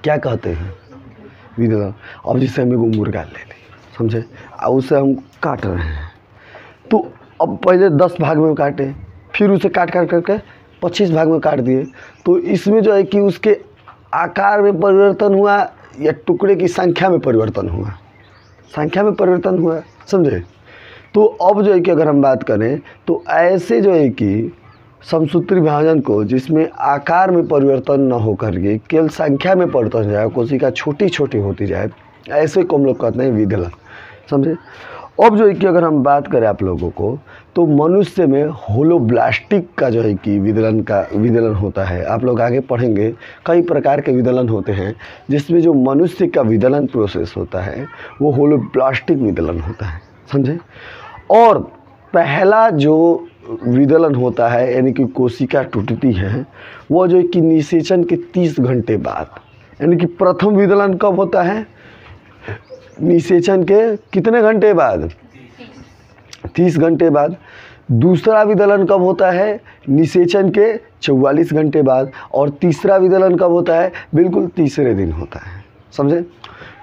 क्या कहते हैं? विदलन। अब जैसे हम एगो मुर्गा ले लें, समझे, और उसे हम काट रहे हैं, तो अब पहले 10 भाग में काटे, फिर उसे काट करके 25 भाग में काट दिए, तो इसमें जो है कि उसके आकार में परिवर्तन हुआ या टुकड़े की संख्या में परिवर्तन हुआ? संख्या में परिवर्तन हुआ, समझे। तो अब जो है कि अगर हम बात करें, तो ऐसे जो है कि समसूत्री विभाजन को, जिसमें आकार में परिवर्तन न हो करके केवल संख्या में परिवर्तन जाए, कोशिका छोटी छोटी होती जाए, ऐसे को हम लोग कहते हैं विदलन, समझे। अब जो है कि अगर हम बात करें आप लोगों को, तो मनुष्य में होलोब्लास्टिक का जो है कि विदलन होता है। आप लोग आगे पढ़ेंगे, कई प्रकार के विदलन होते हैं, जिसमें जो मनुष्य का विदलन प्रोसेस होता है वो होलोब्लास्टिक विदलन होता है, समझे। और पहला जो विदलन होता है, यानी कि कोशिका टूटती है, वो जो है कि निषेचन के 30 घंटे बाद, यानी कि प्रथम विदलन कब होता है? निषेचन के कितने घंटे बाद? 30 घंटे बाद। दूसरा विदलन कब होता है? निषेचन के 44 घंटे बाद। और तीसरा विदलन कब होता है? बिल्कुल तीसरे दिन होता है। समझे?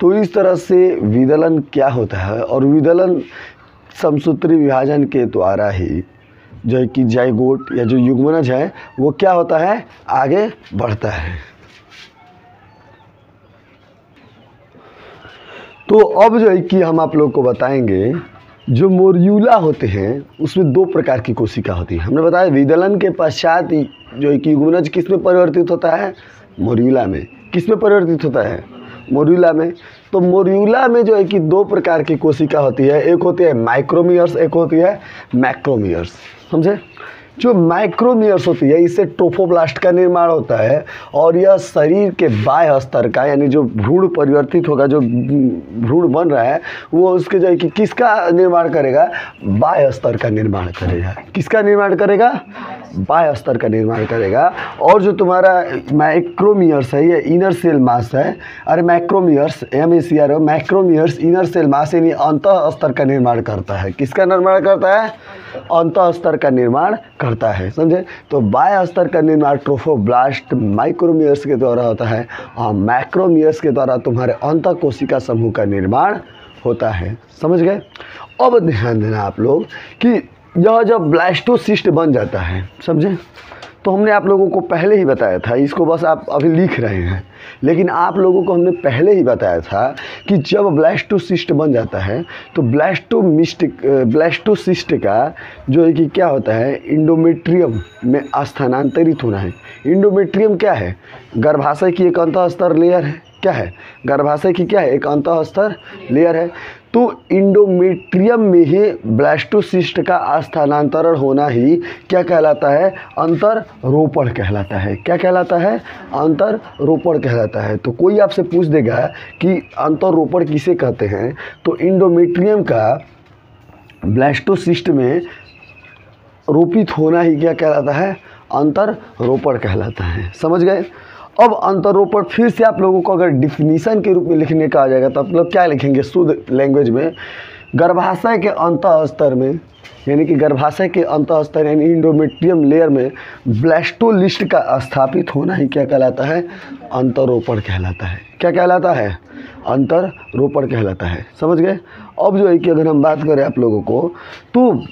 तो इस तरह से विदलन क्या होता है, और विदलन समसूत्री विभाजन के द्वारा ही जो है कि जाइगोट या जो युग्मनज है वो क्या होता है? आगे बढ़ता है। तो अब जो है कि हम आप लोग को बताएंगे, जो मोर्यूला होते हैं उसमें 2 प्रकार की कोशिका होती है। हमने बताया विदलन के पश्चात जो है कि युग्मनज किस में परिवर्तित होता है? मोर्यूला में। किस में परिवर्तित होता है? मोर्यूला में। तो मोर्यूला में जो है कि 2 प्रकार की कोशिका होती है, एक होती है माइक्रोमियर्स, एक होती है मैक्रोमियर्स। समझे? जो माइक्रोमियर्स होती है इससे ट्रोफोब्लास्ट का निर्माण होता है, और यह शरीर के बाह्य स्तर का, यानी जो भ्रूण परिवर्तित होगा, जो भ्रूण बन रहा है वो उसके जो है कि किसका निर्माण करेगा? बाह्य स्तर का निर्माण करेगा। किसका निर्माण करेगा? बाह्य स्तर का निर्माण करेगा। और जो तुम्हारा माइक्रोमियर्स है ये इनर सेल मास है। अरे मैक्रोमियर्स, MACRO, मैक्रोमियर्स इनर सेल मास यानी अंतः स्तर का निर्माण करता है। किसका निर्माण करता है? अंतः स्तर का निर्माण करता है। समझे? तो बाह्य स्तर का निर्माण ट्रोफोब्लास्ट माइक्रोमियर्स के द्वारा होता है, और मैक्रोमियर्स के द्वारा तुम्हारे अंतः कोशिका समूह का निर्माण होता है। समझ गए? अब ध्यान देना आप लोग कि यह जब ब्लास्टोसिस्ट बन जाता है, समझे, तो हमने आप लोगों को पहले ही बताया था, इसको बस आप अभी लिख रहे हैं, लेकिन आप लोगों को हमने पहले ही बताया था कि जब ब्लास्टोसिस्ट बन जाता है तो ब्लास्टोसिस्ट का जो है कि क्या होता है? इंडोमेट्रियम में स्थानांतरित होना है। इंडोमेट्रियम क्या है? गर्भाशय की एक अंतः स्तर लेयर है। क्या है? गर्भाशय की क्या है? एक अंतः स्तर लेयर है। तो इंडोमेट्रियम में ही ब्लास्टोसिस्ट का स्थानांतरण होना ही क्या कहलाता है? अंतररोपण कहलाता है। क्या कहलाता है? अंतररोपण कहलाता है। तो कोई आपसे पूछ देगा कि अंतररोपण किसे कहते हैं, तो इंडोमेट्रियम का ब्लास्टोसिस्ट में रोपित होना ही क्या कहलाता है? अंतररोपण कहलाता है। समझ गए? अब अंतरोपण फिर से आप लोगों को अगर डिफिनीशन के रूप में लिखने का आ जाएगा तो आप लोग क्या लिखेंगे शुद्ध लैंग्वेज में? गर्भाशय के अंतः स्तर में, यानी कि गर्भाशय के अंतः स्तर यानी इंडोमेट्रियम लेयर में ब्लास्टोलिस्ट का स्थापित होना ही क्या कहलाता है? अंतरोपण कहलाता है। क्या कहलाता है? अंतरोपण कहलाता है। समझ गए? अब जो है कि अगर हम बात करें आप लोगों को, तो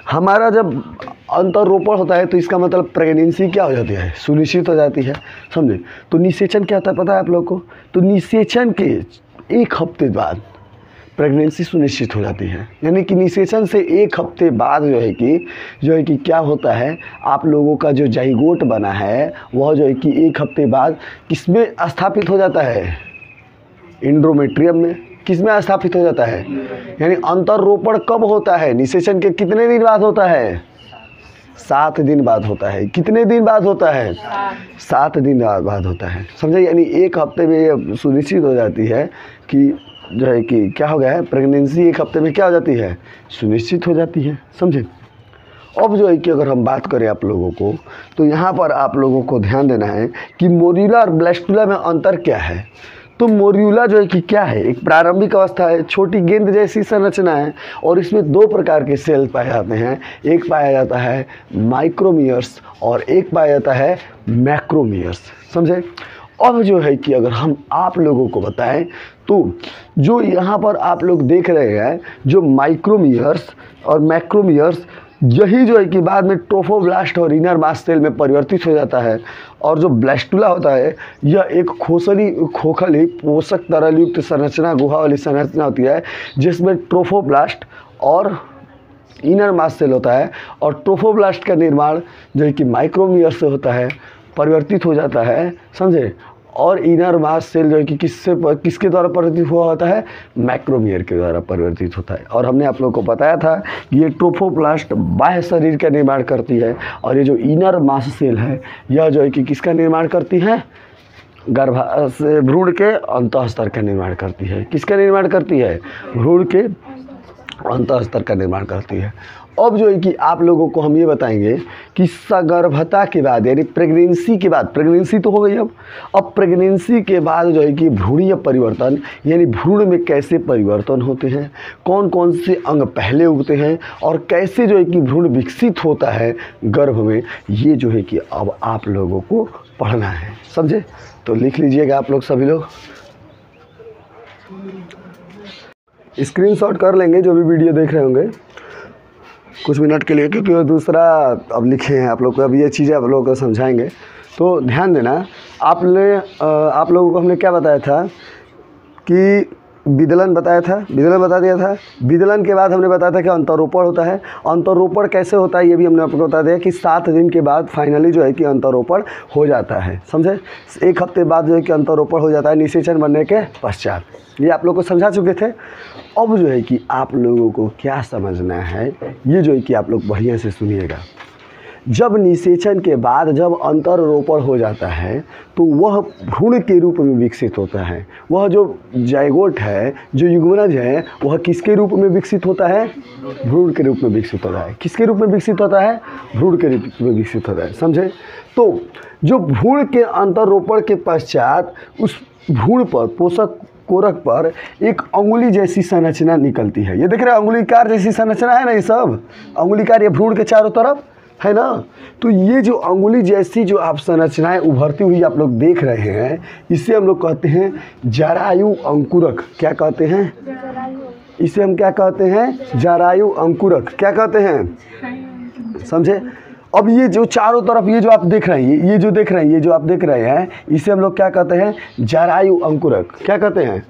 हमारा जब अंतरोपण होता है तो इसका मतलब प्रेगनेंसी क्या हो जाती है? सुनिश्चित हो जाती है। समझे? तो निषेचन क्या होता है पता है आप लोग को? तो निषेचन के 1 हफ्ते बाद प्रेगनेंसी सुनिश्चित हो जाती है। यानी कि निषेचन से 1 हफ्ते बाद जो है कि क्या होता है? आप लोगों का जो जाइगोट बना है वह जो है कि 1 हफ्ते बाद किसमें स्थापित हो जाता है? इंडोमेट्रियम में। किसमें स्थापित हो जाता है? यानी अंतरोपण कब होता है? निषेचन के कितने दिन बाद होता है? 7 दिन बाद होता है। कितने दिन बाद होता है? 7 दिन बाद होता है। समझे? यानी 1 हफ्ते में ये सुनिश्चित हो जाती है कि जो है कि क्या हो गया है? प्रेगनेंसी 1 हफ्ते में क्या हो जाती है? सुनिश्चित हो जाती है। समझे? अब जो है कि अगर हम बात करें आप लोगों को, तो यहाँ पर आप लोगों को ध्यान देना है कि मोर्यूला और ब्लास्टुला में अंतर क्या है। तो मोर्यूला जो है कि क्या है? एक प्रारंभिक अवस्था है, छोटी गेंद जैसी संरचना है, और इसमें 2 प्रकार के सेल पाए जाते हैं। एक पाया जाता है माइक्रोमियर्स और एक पाया जाता है मैक्रोमियर्स। समझे? अब जो है कि अगर हम आप लोगों को बताएं तो जो यहाँ पर आप लोग देख रहे हैं, जो माइक्रोमियर्स और मैक्रोमियर्स, यही जो है कि बाद में ट्रोफोब्लास्ट और इनर मास सेल में परिवर्तित हो जाता है। और जो ब्लास्टुला होता है यह एक खोखली पोषक तरल युक्त संरचना, गुहा वाली संरचना होती है, जिसमें ट्रोफोब्लास्ट और इनर मास सेल होता है। और ट्रोफोब्लास्ट का निर्माण जो है कि माइक्रोमियर से होता है, परिवर्तित हो जाता है। समझे? और इनर मास सेल जो है कि किसके द्वारा परिवर्तित हुआ होता है? मैक्रोमियर के द्वारा परिवर्तित होता है। और हमने आप लोगों को बताया था कि ये ट्रोफोब्लास्ट बाह्य शरीर का निर्माण करती है, और ये जो इनर मास सेल है यह जो है कि किसका निर्माण करती है? गर्भाशय भ्रूण के अंतः स्तर का निर्माण करती है। किसका निर्माण करती है? भ्रूण के अंतः स्तर का निर्माण करती है। अब जो है कि आप लोगों को हम ये बताएंगे कि सगर्भता के बाद यानी प्रेगनेंसी के बाद, प्रेगनेंसी तो हो गई अब प्रेगनेंसी के बाद जो है कि भ्रूणीय परिवर्तन यानी भ्रूण में कैसे परिवर्तन होते हैं, कौन कौन से अंग पहले उगते हैं और कैसे जो है कि भ्रूण विकसित होता है गर्भ में, ये जो है कि अब आप लोगों को पढ़ना है, समझे। तो लिख लीजिएगा आप लोग सभी लोग, स्क्रीनशॉट कर लेंगे जो भी वीडियो देख रहे होंगे कुछ मिनट के लिए, क्योंकि वो दूसरा अब लिखे हैं आप लोग को, अब ये चीज़ें आप लोगों को समझाएंगे। तो ध्यान देना, आप लोगों को हमने क्या बताया था कि विदलन बताया था, विदलन बता दिया था। विदलन के बाद हमने बताया था कि अंतरोपण होता है। अंतरोपण कैसे होता है ये भी हमने आपको बता दिया कि 7 दिन के बाद फाइनली जो है कि अंतरोपण हो जाता है, समझे। 1 हफ्ते बाद जो है कि अंतरोपण हो जाता है निषेचन बनने के पश्चात। ये आप लोग को समझा चुके थे। अब जो है कि आप लोगों को क्या समझना है, ये जो है कि आप लोग बढ़िया से सुनिएगा। जब निषेचन के बाद जब अंतरोपण हो जाता है तो वह भ्रूण के रूप में विकसित होता है। वह जो जाइगोट है, जो युग्मनज है, वह किसके रूप में विकसित होता है? भ्रूण के रूप में विकसित होता है। किसके रूप में विकसित होता है? भ्रूण के रूप में विकसित होता है, समझे। तो जो भ्रूण के अंतरोपण के पश्चात उस भ्रूण पर, पोषक कोरक पर एक अंगुली जैसी संरचना निकलती है। ये देख रहे हैं अंगुलीकार जैसी संरचना है ना, ये सब अंगुलीकार, ये भ्रूण के चारों तरफ है ना। तो ये जो अंगुली जैसी जो आप संरचनाएं उभरती हुई आप लोग देख रहे हैं, इसे हम लोग कहते हैं जरायु अंकुरक। क्या कहते हैं इसे? हम क्या कहते हैं? जरायु अंकुरक। क्या कहते हैं, समझे। अब ये जो चारों तरफ ये जो आप देख रहे हैं, ये जो देख रहे हैं, ये जो आप देख रहे हैं, इसे हम लोग क्या कहते हैं? जरायु अंकुरक। क्या कहते हैं?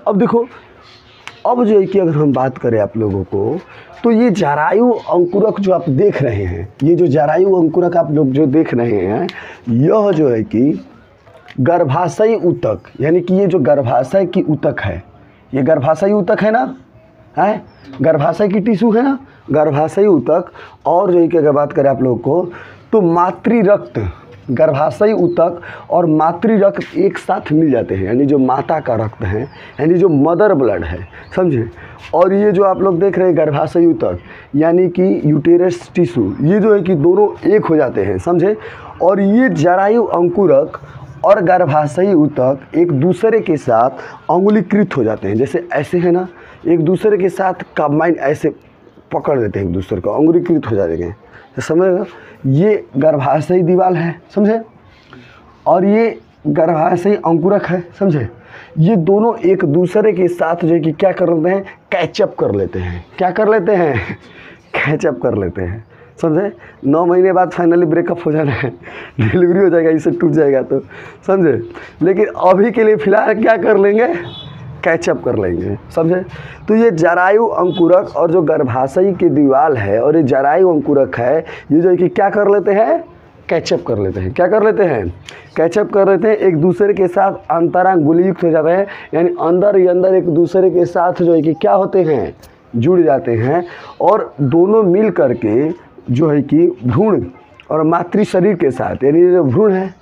अब देखो, अब जो है कि अगर हम बात करें आप लोगों को, तो ये जरायु अंकुरक जो आप देख रहे हैं, ये जो जरायु अंकुरक आप लोग जो देख रहे हैं, यह जो है कि गर्भाशयी ऊतक, यानी कि ये जो गर्भाशय की ऊतक है, ये गर्भाशयी ऊतक है ना, है गर्भाशय की टिश्यू है ना, गर्भाशयी ऊतक। और जो है कि अगर बात करें आप लोगों को, तो मातृ रक्त, गर्भाशयी ऊतक और मातृ रक्त एक साथ मिल जाते हैं, यानी जो माता का रक्त है, यानी जो मदर ब्लड है, समझे। और ये जो आप लोग देख रहे हैं गर्भाशयी ऊतक यानी कि यूटेरस टिश्यू, ये जो है कि दोनों एक हो जाते हैं, समझे। और ये जरायु अंकुरक और गर्भाशयी ऊतक एक दूसरे के साथ अंगुलीकृत हो जाते हैं, जैसे ऐसे है ना, एक दूसरे के साथ कंबाइन ऐसे पकड़ देते हैं, एक दूसरे को अंगुलीकृत हो जाएंगे, तो समझेगा। ये गर्भाशयी दीवार है, समझे, और ये गर्भाशयी अंकुरक है, समझे। ये दोनों एक दूसरे के साथ जो है कि क्या कर लेते हैं? कैचअप कर लेते हैं। क्या कर लेते हैं? कैचअप कर लेते हैं, समझे। 9 महीने बाद फाइनली ब्रेकअप हो जाना है, डिलीवरी हो जाएगा, इसे टूट जाएगा तो, समझे। लेकिन अभी के लिए फ़िलहाल क्या कर लेंगे? कैचअप कर लेंगे, समझे। तो ये जरायु अंकुरक और जो गर्भाशयी की दीवार है और ये जरायु अंकुरक है, ये जो है कि क्या कर लेते हैं? कैचअप कर लेते हैं। क्या कर लेते हैं? कैचअप कर लेते हैं, एक दूसरे के साथ अंतरांगुलीयुक्त हो जाते हैं, यानी अंदर ही अंदर एक दूसरे के साथ जो है कि क्या होते हैं? जुड़ जाते हैं। और दोनों मिल करके जो है कि भ्रूण और मातृ शरीर के साथ, यानी ये जो भ्रूण है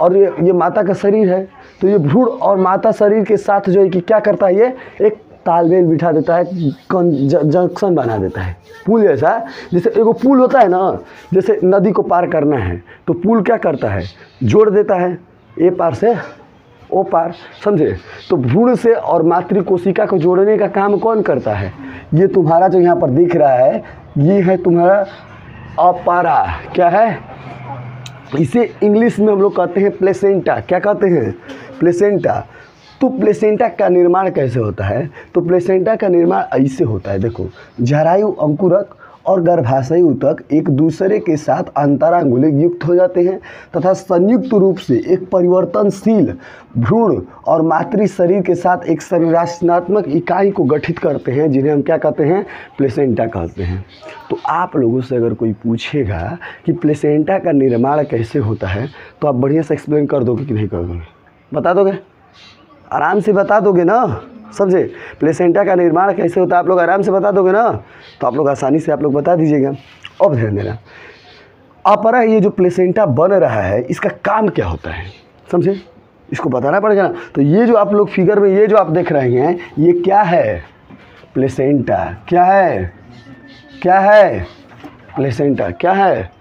और ये माता का शरीर है, तो ये भ्रूण और माता शरीर के साथ जो है कि क्या करता है? ये एक तालमेल बिठा देता है, जंक्शन बना देता है, पुल जैसा। जैसे एगो पुल होता है ना, जैसे नदी को पार करना है तो पुल क्या करता है? जोड़ देता है, ए पार से ओ पार, समझे। तो भ्रूण से और मातृ कोशिका को जोड़ने का काम कौन करता है? ये तुम्हारा जो यहाँ पर दिख रहा है, ये है तुम्हारा अपारा। क्या है? इसे इंग्लिश में हम लोग कहते हैं प्लेसेंटा। क्या कहते हैं? प्लेसेंटा। तो प्लेसेंटा का निर्माण कैसे होता है? तो प्लेसेंटा का निर्माण ऐसे होता है, देखो, जरायु अंकुरक और गर्भाशयी ऊतक एक दूसरे के साथ अंतरांगुली युक्त हो जाते हैं तथा संयुक्त रूप से एक परिवर्तनशील भ्रूण और मातृ शरीर के साथ एक संरचनात्मक इकाई को गठित करते हैं, जिन्हें हम क्या कहते हैं? प्लेसेंटा कहते हैं। तो आप लोगों से अगर कोई पूछेगा कि प्लेसेंटा का निर्माण कैसे होता है, तो आप बढ़िया से एक्सप्लेन कर दोगे कि नहीं कर दोगे? बता दोगे? आराम से बता दोगे ना, समझे। प्लेसेंटा का निर्माण कैसे होता है आप लोग आराम से बता दोगे ना, तो आप लोग आसानी से आप लोग बता दीजिएगा। अब ध्यान देना, अपरा ये जो प्लेसेंटा बन रहा है, इसका काम क्या होता है, समझे, इसको बताना पड़ेगा ना। तो ये जो आप लोग फिगर में ये जो आप देख रहे हैं, ये क्या है? प्लेसेंटा। क्या है? क्या है? प्लेसेंटा। क्या है?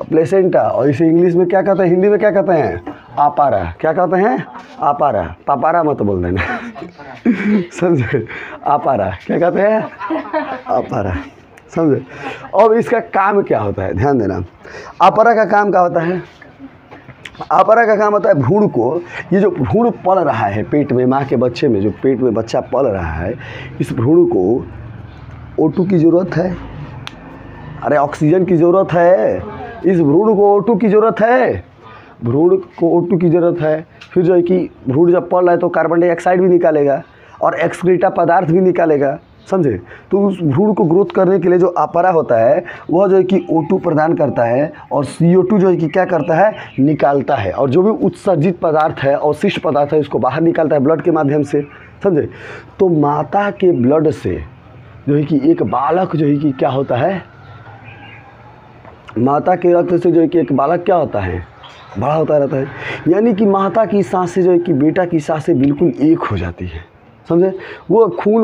प्लेसेंटा। और इसे इंग्लिश में क्या कहते हैं, हिंदी में क्या कहते हैं? आपारा। क्या कहते हैं? आपारा। पापारा मत बोल देना समझे? आपारा क्या कहते हैं? आपारा, समझे? अब इसका काम क्या होता है, ध्यान देना। आपारा का काम क्या होता है? आपारा का काम होता है भ्रूण को, ये जो भ्रूण पल रहा है पेट में, माँ के बच्चे में जो पेट में बच्चा पल रहा है, इस भ्रूण को O2 की ज़रूरत है। अरे ऑक्सीजन की ज़रूरत है। इस भ्रूण को O2 की ज़रूरत है। भ्रूण को O2 की ज़रूरत है। फिर जो है कि भ्रूण जब पल रहा है तो कार्बन डाइऑक्साइड भी निकालेगा और एक्सक्रीटा पदार्थ भी निकालेगा, समझे? तो उस भ्रूण को ग्रोथ करने के लिए जो आपारा होता है वह जो है कि O2 प्रदान करता है और CO2 जो है कि क्या करता है? निकालता है। और जो भी उत्सर्जित पदार्थ है, अवशिष्ट पदार्थ है, उसको बाहर निकालता है ब्लड के माध्यम से, समझे? तो माता के ब्लड से जो है कि एक बालक जो है कि क्या होता है? माता के रक्त से जो है कि एक बालक क्या होता है? बड़ा होता रहता है। यानी कि माता की सांसें जो है कि बेटा की सांसें बिल्कुल एक हो जाती है, समझे? वो खून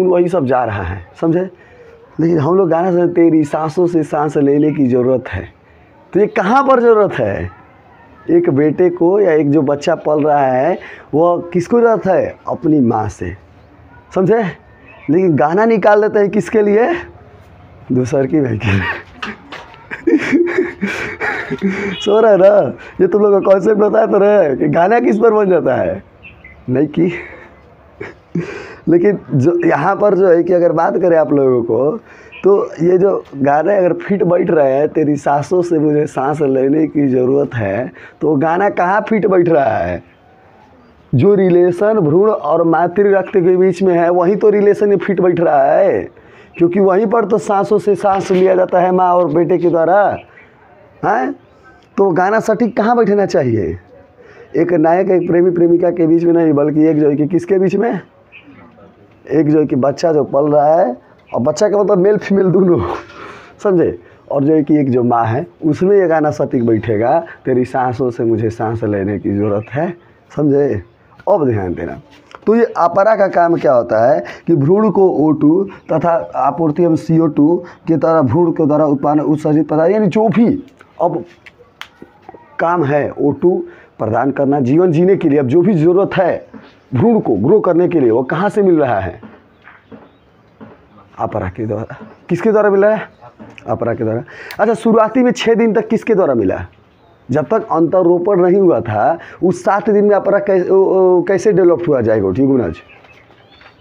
वही सब जा रहा है, समझे? लेकिन हम लोग गाना सुनते, तेरी सांसों से सांस लेने की ज़रूरत है। तो ये कहाँ पर ज़रूरत है? एक बेटे को या एक जो बच्चा पल रहा है वह किसको ज़रूरत है? अपनी माँ से, समझे? लेकिन गाना निकाल देते हैं किसके लिए? दूसर की भाई के सो रहा है ना? ये तुम लोग का कॉन्सेप्ट बताया तो रहे कि गाना किस पर बन जाता है, नहीं कि लेकिन जो यहाँ पर जो है कि अगर बात करें आप लोगों को, तो ये जो गाने अगर फिट बैठ रहे हैं, तेरी सांसों से मुझे सांस लेने की ज़रूरत है, तो गाना कहाँ फिट बैठ रहा है? जो रिलेशन भ्रूण और मातृ रक्त के बीच में है वहीं तो रिलेशन में फिट बैठ रहा है, क्योंकि वहीं पर तो सांसों से सांस लिया जाता है माँ और बेटे के द्वारा, हैं? तो गाना सटीक कहाँ बैठना चाहिए? एक नायक एक प्रेमी प्रेमिका के बीच में नहीं, बल्कि एक जो है कि किसके बीच में? एक जो है कि बच्चा जो पल रहा है, और बच्चा का मतलब मेल फीमेल दोनों, समझे? और जो है कि एक जो माँ है उसमें ये गाना सटीक बैठेगा, तेरी सांसों से मुझे सांस लेने की ज़रूरत है, समझे? अब ध्यान देना। तो ये आपारा का काम क्या होता है कि भ्रूण को O2 तथा आपूर्ति हम CO2 के तरह भ्रूण के द्वारा उत्पन्न उत्सर्जित पदार्थ, यानी जो भी अब काम है O2 प्रदान करना जीवन जीने के लिए। अब जो भी ज़रूरत है भ्रूण को ग्रो करने के लिए वो कहाँ से मिल रहा है? आपारा के द्वारा। किसके द्वारा मिला है? आपारा के द्वारा। अच्छा, शुरुआती में 6 दिन तक किसके द्वारा मिला? जब तक अंतरोपण नहीं हुआ था उस 7 दिन में आपारा कैसे डेवलप हुआ जाएगा? ट्यूगुनज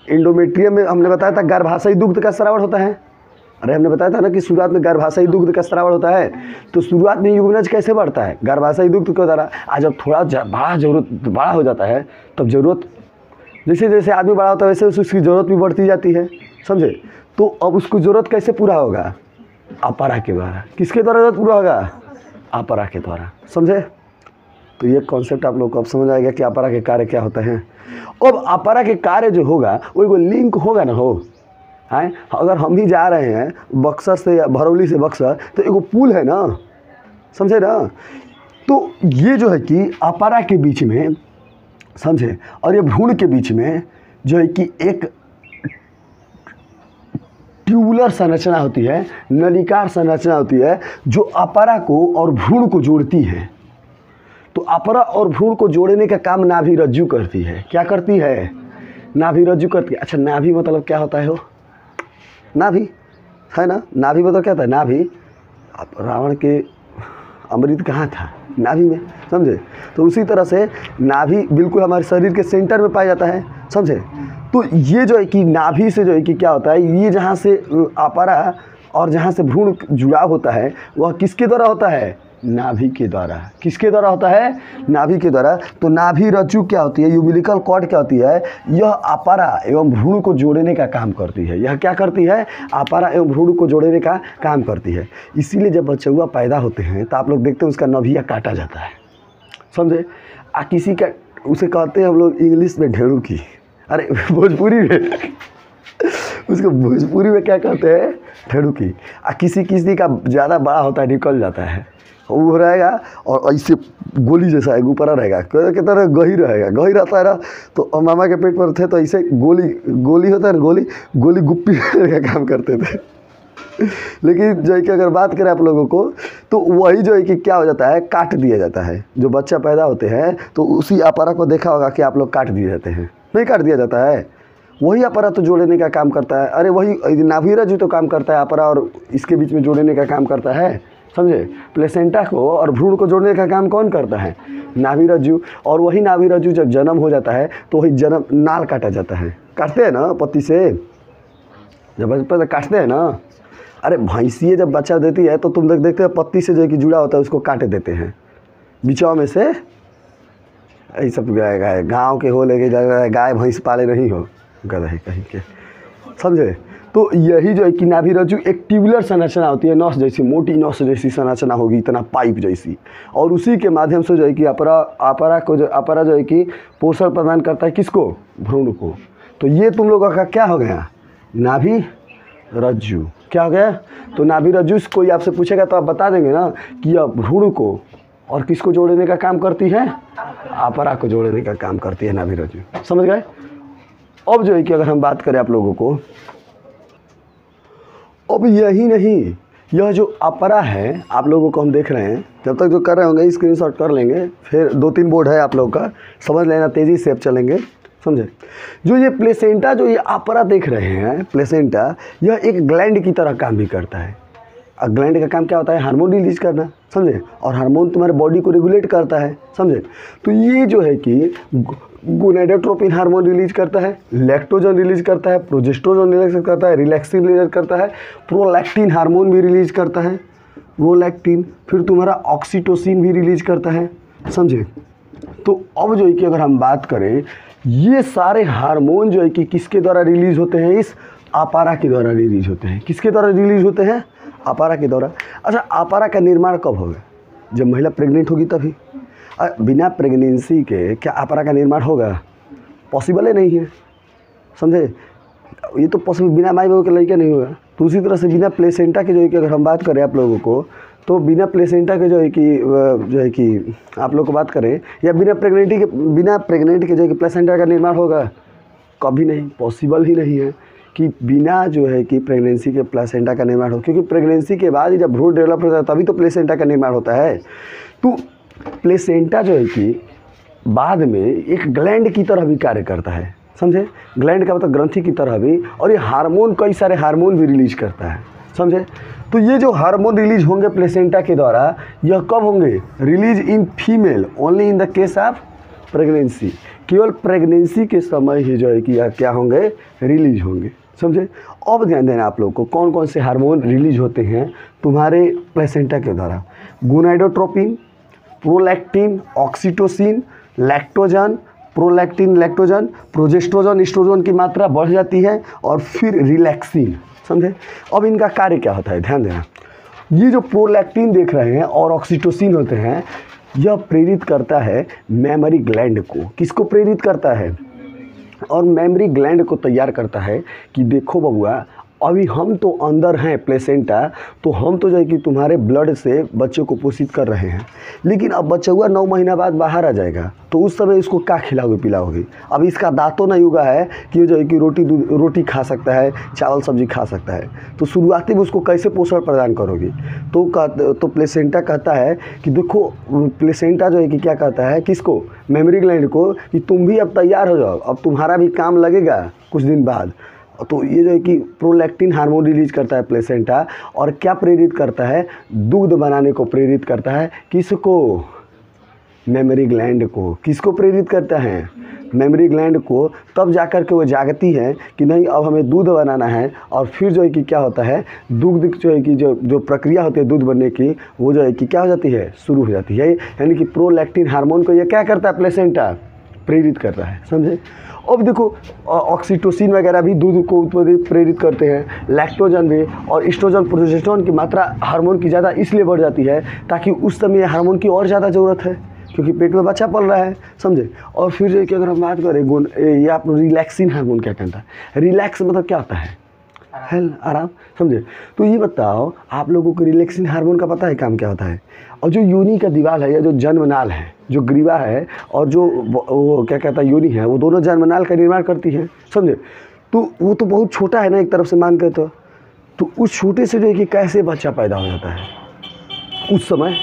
इंडोमेट्रियम में हमने बताया था गर्भाशयी दुग्ध का स्रावण होता है। अरे हमने बताया था ना कि शुरुआत में गर्भाशयी दुग्ध का स्रावण होता है। तो शुरुआत में युग्मनज कैसे बढ़ता है? गर्भाशयी दुग्ध के द्वारा। आज जब थोड़ा बड़ा हो जाता है तब ज़रूरत, जैसे जैसे आदमी बड़ा होता है वैसे उसकी ज़रूरत भी बढ़ती जाती है, समझे? तो अब उसको ज़रूरत कैसे पूरा होगा? आपारा के द्वारा। किसके द्वारा ज़रूरत पूरा होगा? आपारा के द्वारा, समझे? तो ये कॉन्सेप्ट आप लोग को अब समझ आएगा कि आपारा के कार्य क्या होते हैं। अब आपारा के कार्य जो होगा वो एगो लिंक होगा ना, हो है? अगर हम ही जा रहे हैं बक्सर से या भरौली से बक्सर, तो एगो पुल है ना, समझे ना? तो ये जो है कि आपारा के बीच में, समझे, और ये भ्रूण के बीच में जो है कि एक ट्यूबुलर संरचना होती है, नलिकार संरचना होती है, जो आपारा को और भ्रूण को जोड़ती है। तो आपारा और भ्रूण को जोड़ने का काम नाभि रज्जु करती है। क्या करती है? नाभि रज्जु करती है। अच्छा, नाभि मतलब क्या होता है? हो नाभि है ना? नाभि मतलब क्या था? नाभि। रावण के अमृत कहाँ था? नाभि में, समझे? तो उसी तरह से नाभि बिल्कुल हमारे शरीर के सेंटर में पाया जाता है, समझे? तो ये जो है कि नाभि से जो है कि क्या होता है, ये जहाँ से आपारा और जहाँ से भ्रूण जुड़ाव होता है वह किसके द्वारा होता है? नाभि के द्वारा। किसके द्वारा होता है? नाभि के द्वारा। तो नाभि रज्जु क्या होती है? यूम्बिलिकल कॉर्ड क्या होती है? यह आपारा एवं भ्रूण को जोड़ने का काम करती है। यह क्या करती है? आपारा एवं भ्रूण को जोड़ने का काम करती है। इसीलिए जब बच्चुआ पैदा होते हैं तो आप लोग देखते हैं उसका नभिया काटा जाता है, समझे? किसी का उसे कहते हैं हम लोग इंग्लिश में ढेड़ू की, अरे भोजपुरी में उसको भोजपुरी में क्या कहते हैं? ढेड़ू की। किसी किसी का ज़्यादा बड़ा होता है, निकल जाता है, वो रहेगा और ऐसे गोली जैसा है, ऊपर रहेगा, की तरह गही रहेगा, गही रहता है ना। तो मामा के पेट पर थे तो ऐसे गोली होता है, गोली गुप्पी का काम करते थे लेकिन जो है कि अगर बात करें आप लोगों को तो वही जो है कि क्या हो जाता है, काट दिया जाता है। जो बच्चा पैदा होते हैं तो उसी अपरा को देखा होगा कि आप लोग काट दिए जाते हैं, नहीं काट दिया जाता है, वही अपरा तो जोड़ने का काम करता है। अरे वही नाभिरज्जु तो काम करता है, अपरा और इसके बीच में जोड़ने का काम करता है, समझे। प्लेसेंटा को और भ्रूण को जोड़ने का काम कौन करता है, नाभिरज्जु। और वही नाभिरज्जु जब जन्म हो जाता है तो वही जन्म नाल काटा जाता है, काटते हैं ना पत्ती से, जब बचपन काटते हैं ना। अरे भैंसिए जब बच्चा देती है तो तुम देखते हो पत्ती से जो है कि जुड़ा होता है उसको काट देते हैं बिचवा में से। यही सब गाय गाँव के हो लेके गाय भैंस पाले नहीं हो, गधे कहीं के, समझे। तो यही जो है कि नाभिरज्जु एक ट्यूबुलर संरचना होती है, नस जैसी, मोटी नस जैसी संरचना होगी, इतना पाइप जैसी, और उसी के माध्यम से जो है कि अपरा जो है कि पोषण प्रदान करता है किसको, भ्रूण को। तो ये तुम लोगों का क्या हो गया, नाभिरज्जु। क्या हो गया, तो नाभिरज्जु कोई आपसे पूछेगा तो आप बता देंगे ना कि यह भ्रूण को और किसको जोड़ने का काम करती है, अपरा को जोड़ने का काम करती है नाभिरज्जु, समझ गए। अब जो है कि अगर हम बात करें आप लोगों को, अब यही नहीं, यह जो अपरा है आप लोगों को हम देख रहे हैं, जब तक जो कर रहे होंगे स्क्रीनशॉट कर लेंगे, फिर 2-3 बोर्ड है आप लोगों का, समझ लेना, तेज़ी से अब चलेंगे, समझे। जो ये प्लेसेंटा, जो ये अपरा देख रहे हैं, प्लेसेंटा, यह एक ग्लैंड की तरह काम भी करता है। और ग्लैंड का काम क्या होता है, हार्मोन रिलीज करना, समझे। और हार्मोन तुम्हारे बॉडी को रेगुलेट करता है, समझे। तो ये जो है कि गोनेडोट्रोपिन हार्मोन रिलीज करता है, लैक्टोजन रिलीज करता है, प्रोजेस्टेरोन रिलीज करता है, रिलैक्सिन रिलीज करता है, प्रोलैक्टिन हार्मोन भी रिलीज करता है, प्रोलैक्टिन, फिर तुम्हारा ऑक्सीटोसिन भी रिलीज करता है, समझे। तो अब जो है कि अगर हम बात करें, ये सारे हार्मोन जो है कि किसके द्वारा रिलीज होते हैं, इस अपरा के द्वारा रिलीज होते हैं। किसके द्वारा रिलीज होते हैं, अपरा के द्वारा। अच्छा, अपरा का निर्माण कब होगा, जब महिला प्रेग्नेंट होगी तभी। बिना प्रेगनेंसी के क्या अपरा का निर्माण होगा, पॉसिबल ही नहीं है, समझे। ये तो पॉसिबल बिना माई बहू के लड़का नहीं होगा। तो उसी तरह से बिना प्लेसेंटा के जो है कि अगर हम बात करें आप लोगों को, तो बिना प्लेसेंटा के जो है कि आप लोग को बात करें, या बिना प्रेग्नेंट के जो है कि प्लेसेंटा का निर्माण होगा, कभी नहीं, पॉसिबल ही नहीं है कि बिना जो है कि प्रेगनेंसी के प्लेसेंटा का निर्माण हो। क्योंकि प्रेगनेंसी के बाद जब भ्रूण डेवलप होता है तभी तो प्लेसेंटा का निर्माण होता है। तो प्लेसेंटा जो है कि बाद में एक ग्लैंड की तरह भी कार्य करता है, समझे। ग्लैंड का मतलब ग्रंथि की तरह भी, और ये हार्मोन, कई सारे हार्मोन भी रिलीज करता है, समझे। तो ये जो हार्मोन रिलीज होंगे प्लेसेंटा के द्वारा, यह कब होंगे, release in female only in the case of pregnancy. केवल प्रेगनेंसी के समय ही जो है कि यह क्या होंगे, रिलीज होंगे, समझे। अब ध्यान देना आप लोग को, कौन कौन से हार्मोन रिलीज होते हैं तुम्हारे प्लेसेंटा के द्वारा। Gonadotropin, prolactin, oxytocin, lactogen, prolactin, lactogen, progesterone, estrogen की मात्रा बढ़ जाती है, और फिर रिलैक्सिन, समझे। अब इनका कार्य क्या होता है, ध्यान देना। ये जो प्रोलैक्टिन देख रहे हैं और ऑक्सीटोसिन होते हैं, यह प्रेरित करता है मेमोरी ग्लैंड को। किसको प्रेरित करता है, और मेमोरी ग्लैंड को तैयार करता है कि देखो बबुआ, अभी हम तो अंदर हैं प्लेसेंटा, तो हम तो जो है कि तुम्हारे ब्लड से बच्चों को पोषित कर रहे हैं, लेकिन अब बच्चा हुआ 9 महीना बाद बाहर आ जाएगा, तो उस समय इसको क्या खिलाओगे पिलाओगे। अब इसका दांतों नहीं उगा है कि जो है कि रोटी खा सकता है, चावल सब्जी खा सकता है, तो शुरुआती में उसको कैसे पोषण प्रदान करोगे। तो प्लेसेंटा कहता है कि देखो, प्लेसेंटा जो है कि क्या कहता है किसको, मेमोरी ग्लैंड को, कि तुम भी अब तैयार हो जाओ, अब तुम्हारा भी काम लगेगा कुछ दिन बाद। तो ये जो है कि प्रोलैक्टिन हार्मोन रिलीज करता है प्लेसेंटा, और क्या प्रेरित करता है, दूध बनाने को प्रेरित करता है। किसको, मेमोरी ग्लैंड को। किसको प्रेरित करता है, मेमोरी ग्लैंड को। तब जाकर के वो जागती है कि नहीं, अब हमें दूध बनाना है, और फिर जो है कि क्या होता है, दूध जो है कि जो प्रक्रिया होती है दूध बनने की, वो जो है कि क्या हो जाती है, शुरू हो जाती है। यानी कि प्रोलैक्टिन हार्मोन को ये क्या करता है, प्लेसेंटा प्रेरित करता है, समझे। अब देखो, ऑक्सीटोसिन वगैरह भी दूध को प्रेरित करते हैं, लैक्टोजन भी, और एस्ट्रोजन, प्रोजेस्टेरोन की मात्रा हार्मोन की ज़्यादा इसलिए बढ़ जाती है ताकि उस समय हार्मोन की और ज़्यादा ज़रूरत है, क्योंकि पेट में बच्चा पल रहा है, समझे। और फिर जो कि अगर हम बात करें ये आप रिलैक्सिन हार्मोन क्या कहता है, रिलैक्स मतलब क्या होता है, हेल, आराम, समझे। तो ये बताओ आप लोगों को रिलैक्सिन हार्मोन का पता है काम क्या होता है। और जो योनि का दीवाल है, या जो जन्मनाल है, जो ग्रीवा है, और जो वो क्या कहता है योनि है, वो दोनों जन्मनाल का निर्माण करती है, समझे। तो वो तो बहुत छोटा है ना एक तरफ से मान के, तो तो उस छोटे से जो है कि कैसे बच्चा पैदा हो जाता है उस समय।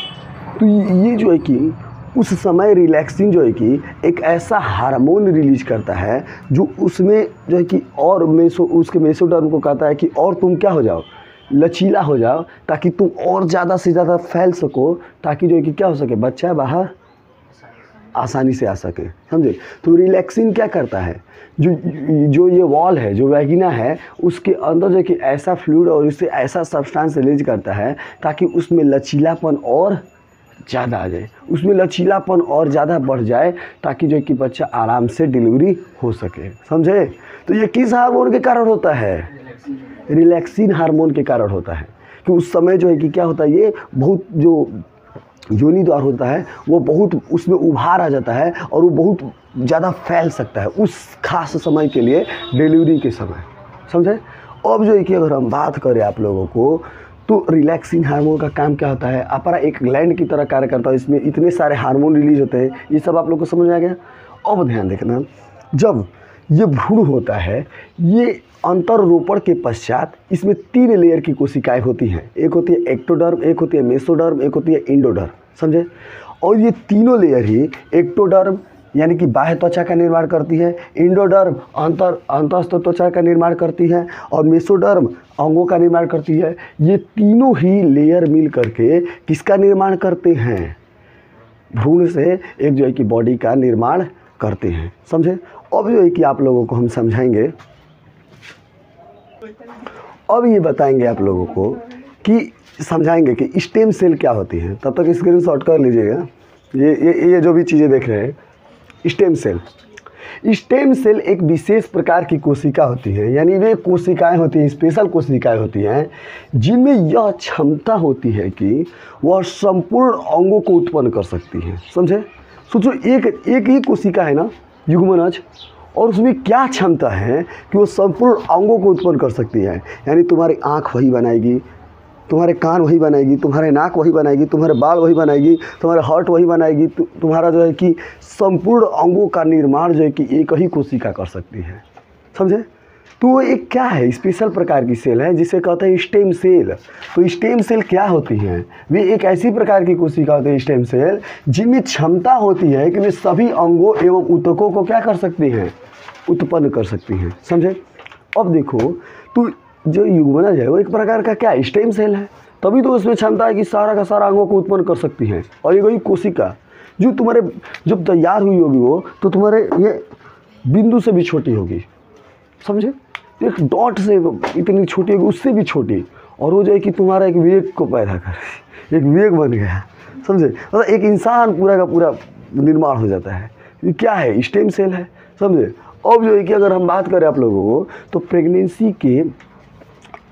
तो ये जो है कि उस समय रिलैक्सिन जो है कि एक ऐसा हार्मोन रिलीज करता है जो उसमें जो है कि और उसके मेसोडर्म को कहता है कि और तुम क्या हो जाओ, लचीला हो जाओ, ताकि तुम और ज़्यादा से ज़्यादा फैल सको, ताकि जो है कि क्या हो सके, बच्चा बाहर आसानी से आ सके, समझे। तो रिलैक्सिन क्या करता है, जो ये वॉल है, जो वैगिना है, उसके अंदर जो है कि ऐसा फ्लूइड और उससे ऐसा सब्सटेंस रिलीज करता है ताकि उसमें लचीलापन और ज़्यादा आ जाए, उसमें लचीलापन और ज़्यादा बढ़ जाए, ताकि जो कि बच्चा आराम से डिलीवरी हो सके, समझे। तो ये किस हार्मोन के कारण होता है, रिलैक्सिन हार्मोन के कारण होता है। कि उस समय जो है कि क्या होता है, ये बहुत जो योनि द्वार होता है वो बहुत उसमें उभार आ जाता है और वो बहुत ज़्यादा फैल सकता है उस खास समय के लिए, डिलीवरी के समय, समझे। अब जो है कि अगर हम बात करें आप लोगों को, तो रिलैक्सिन हार्मोन का काम क्या होता है, अपना एक ग्लैंड की तरह कार्य करता है, इसमें इतने सारे हार्मोन रिलीज होते हैं, ये सब आप लोग को समझ में आ गया। अब ध्यान देखना, जब ये भ्रूण होता है, ये अंतरोपण के पश्चात इसमें 3 लेयर की कोशिकाएं होती हैं, एक होती है एक्टोडर्म, एक होती है मेसोडर्म, एक होती है इंडोडर्म, समझे। और ये तीनों लेयर ही एक्टोडर्म यानी कि बाह्य त्वचा का निर्माण करती है, इंडोडर्म अंतस्थ त्वचा का निर्माण करती है, और मेसोडर्म अंगों का निर्माण करती है। ये तीनों ही लेयर मिल करके किसका निर्माण करते हैं, भ्रूण से एक जो है कि बॉडी का निर्माण करते हैं, समझे। अब जो है कि आप लोगों को हम समझाएंगे, अब ये बताएंगे आप लोगों को कि समझाएंगे कि स्टेम सेल क्या होती है। तब तक स्क्रीनशॉट कर लीजिएगा, ये जो भी चीज़ें देख रहे हैं। स्टेम सेल एक विशेष प्रकार की कोशिका होती है, यानी वे कोशिकाएं होती हैं, स्पेशल कोशिकाएं होती हैं, जिनमें यह क्षमता होती है कि वह संपूर्ण अंगों को उत्पन्न कर सकती हैं, समझे। सोचो एक ही कोशिका है ना, युग्मनज, और उसमें क्या क्षमता है कि वो संपूर्ण अंगों को उत्पन्न कर सकती है। यानी तुम्हारी आँख वही बनाएगी, तुम्हारे कान वही बनाएगी, तुम्हारे नाक वही बनाएगी, तुम्हारे बाल वही बनाएगी, तुम्हारे हार्ट वही बनाएगी, तुम्हारा जो है कि संपूर्ण अंगों का निर्माण जो है कि एक ही कोशिका कर सकती है, समझे। तो वो एक क्या है, स्पेशल प्रकार की सेल है जिसे कहते हैं स्टेम सेल। तो स्टेम सेल क्या होती हैं, वे एक ऐसी प्रकार की कोशिका होती है स्टेम सेल, जिनमें क्षमता होती है कि वे सभी अंगों एवं ऊतकों को क्या कर सकती हैं, उत्पन्न कर सकती हैं, समझे। अब देखो, तो जो युग्मनज है वो एक प्रकार का क्या स्टेम सेल है, तभी तो उसमें क्षमता है कि सारा का सारा अंगों को उत्पन्न कर सकती है। और ये वही कोशिका जो तुम्हारे जब तैयार हुई होगी वो, तो तुम्हारे ये बिंदु से भी छोटी होगी, समझे। एक डॉट से इतनी छोटी होगी, उससे भी छोटी, और वो जो है कि तुम्हारा एक वेग को पैदा कर, एक वेग बन गया, समझे। मतलब एक इंसान पूरा का पूरा निर्माण हो जाता है। ये क्या है, स्टेम सेल है, समझे। अब जो है कि अगर हम बात करें आप लोगों को, तो प्रेगनेंसी के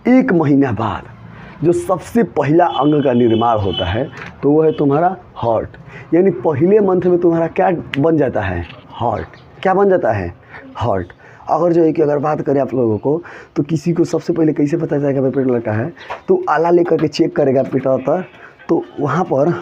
1 महीना बाद जो सबसे पहला अंग का निर्माण होता है, तो वो है तुम्हारा हार्ट। यानी पहले मंथ में तुम्हारा क्या बन जाता है, हार्ट। क्या बन जाता है, हार्ट। अगर जो है कि अगर बात करें आप लोगों को, तो किसी को सबसे पहले कैसे पता चलेगा भाई पेट लड़का है, तो आला लेकर के चेक करेगा पेटा पर, तो वहाँ पर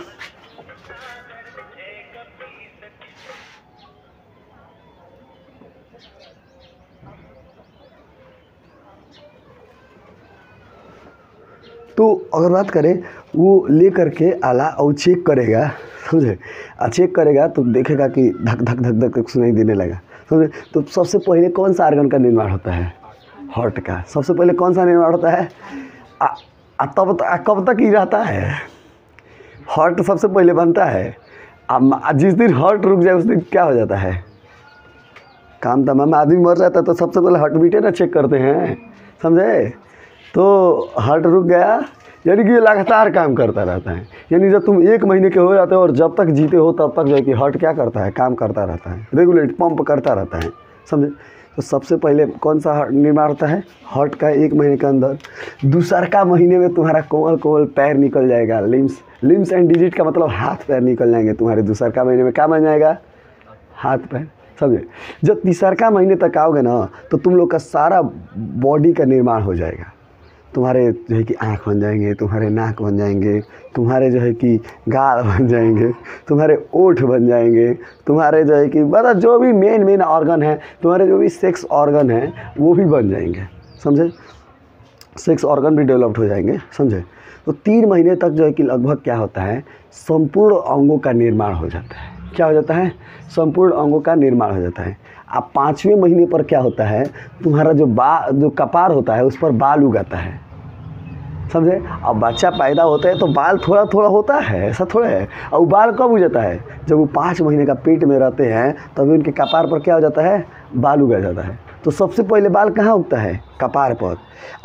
तो अगर बात करें, वो ले करके आला और चेक करेगा, समझे। चेक करेगा तो देखेगा कि धक धक धक धक धक सुनाई देने लगा, समझे। तो सबसे पहले कौन सा आर्गन का निर्माण होता है, हार्ट का। सबसे पहले कौन सा निर्माण होता है, तब कब तक ही रहता है, हार्ट सबसे पहले बनता है। जिस दिन हार्ट रुक जाए उस दिन क्या हो जाता है, काम तमाम। आदमी मर जाता है तो सबसे पहले हार्ट बीटे ना चेक करते हैं, समझे। तो हार्ट रुक गया, यानी कि ये लगातार काम करता रहता है। यानी जब तुम 1 महीने के हो जाते हो और जब तक जीते हो तब तक जो है कि हार्ट क्या करता है, काम करता रहता है, रेगुलेट पंप करता रहता है, समझे। तो सबसे पहले कौन सा निर्माण होता है, हार्ट का 1 महीने के अंदर। दूसरा महीने में तुम्हारा कोमल कोमल पैर निकल जाएगा, लिम्स एंड डिजिट का मतलब हाथ पैर निकल जाएंगे तुम्हारे। दूसरा महीने में क्या बन जाएगा, हाथ पैर, समझे। जब तीसरा महीने तक आओगे ना, तो तुम लोग का सारा बॉडी का निर्माण हो जाएगा। तुम्हारे जो है कि आँख बन जाएंगे, तुम्हारे नाक बन जाएंगे, तुम्हारे जो है कि गाल बन जाएंगे, तुम्हारे ओठ बन जाएंगे, तुम्हारे जो है कि मतलब जो भी मेन ऑर्गन है, तुम्हारे जो भी सेक्स ऑर्गन है वो भी बन जाएंगे, समझे। सेक्स ऑर्गन भी डेवलप्ड हो जाएंगे, समझे। तो 3 महीने तक जो है कि लगभग क्या होता है, संपूर्ण अंगों का निर्माण हो जाता है। क्या हो जाता है? संपूर्ण अंगों का निर्माण हो जाता है। अब 5वें महीने पर क्या होता है, तुम्हारा जो कपार होता है उस पर बाल उगाता है, समझे। अब बच्चा पैदा होता है तो बाल थोड़ा थोड़ा होता है, ऐसा थोड़ा है। और बाल कब हो जाता है? जब वो 5 महीने का पेट में रहते हैं तभी उनके कपार पर क्या हो जाता है, बाल उगा जाता है। तो सबसे पहले बाल कहाँ उगता है? कपार पर।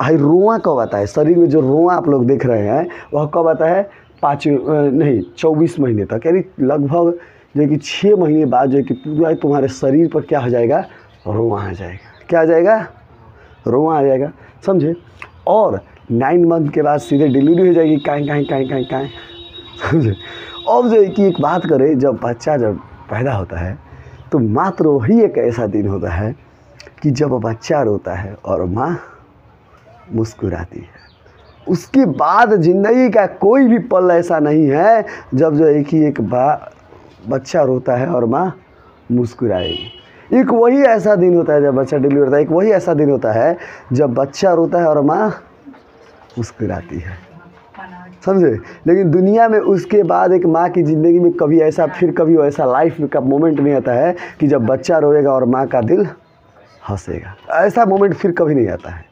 आई रोआ कब आता है? शरीर में जो रोआ आप लोग देख रहे हैं वह कब आता है? 24 महीने तक, यानी लगभग जो कि 6 महीने बाद जो कि पूरा तुम्हारे शरीर पर क्या हो जाएगा, रोआ आ जाएगा। क्या आ जाएगा? रोआ आ जाएगा, समझे। और 9 मंथ के बाद सीधे डिलीवरी हो जाएगी, काएं, समझे। अब जो है कि एक बात करें, जब बच्चा पैदा होता है तो मात्र वही एक ऐसा दिन होता है कि जब बच्चा रोता है और माँ मुस्कुराती है। उसके बाद ज़िंदगी का कोई भी पल ऐसा नहीं है जब जो है कि एक बच्चा रोता है और माँ मुस्कुराएगी। एक वही ऐसा दिन होता है जब बच्चा डिलीवर होता है, एक वही ऐसा दिन होता है जब बच्चा रोता है और माँ मुस्कुराती है, समझे। लेकिन दुनिया में उसके बाद एक माँ की ज़िंदगी में कभी ऐसा, फिर कभी ऐसा लाइफ का मोमेंट नहीं आता है कि जब बच्चा रोएगा और माँ का दिल हंसेगा। ऐसा मोमेंट फिर कभी नहीं आता है,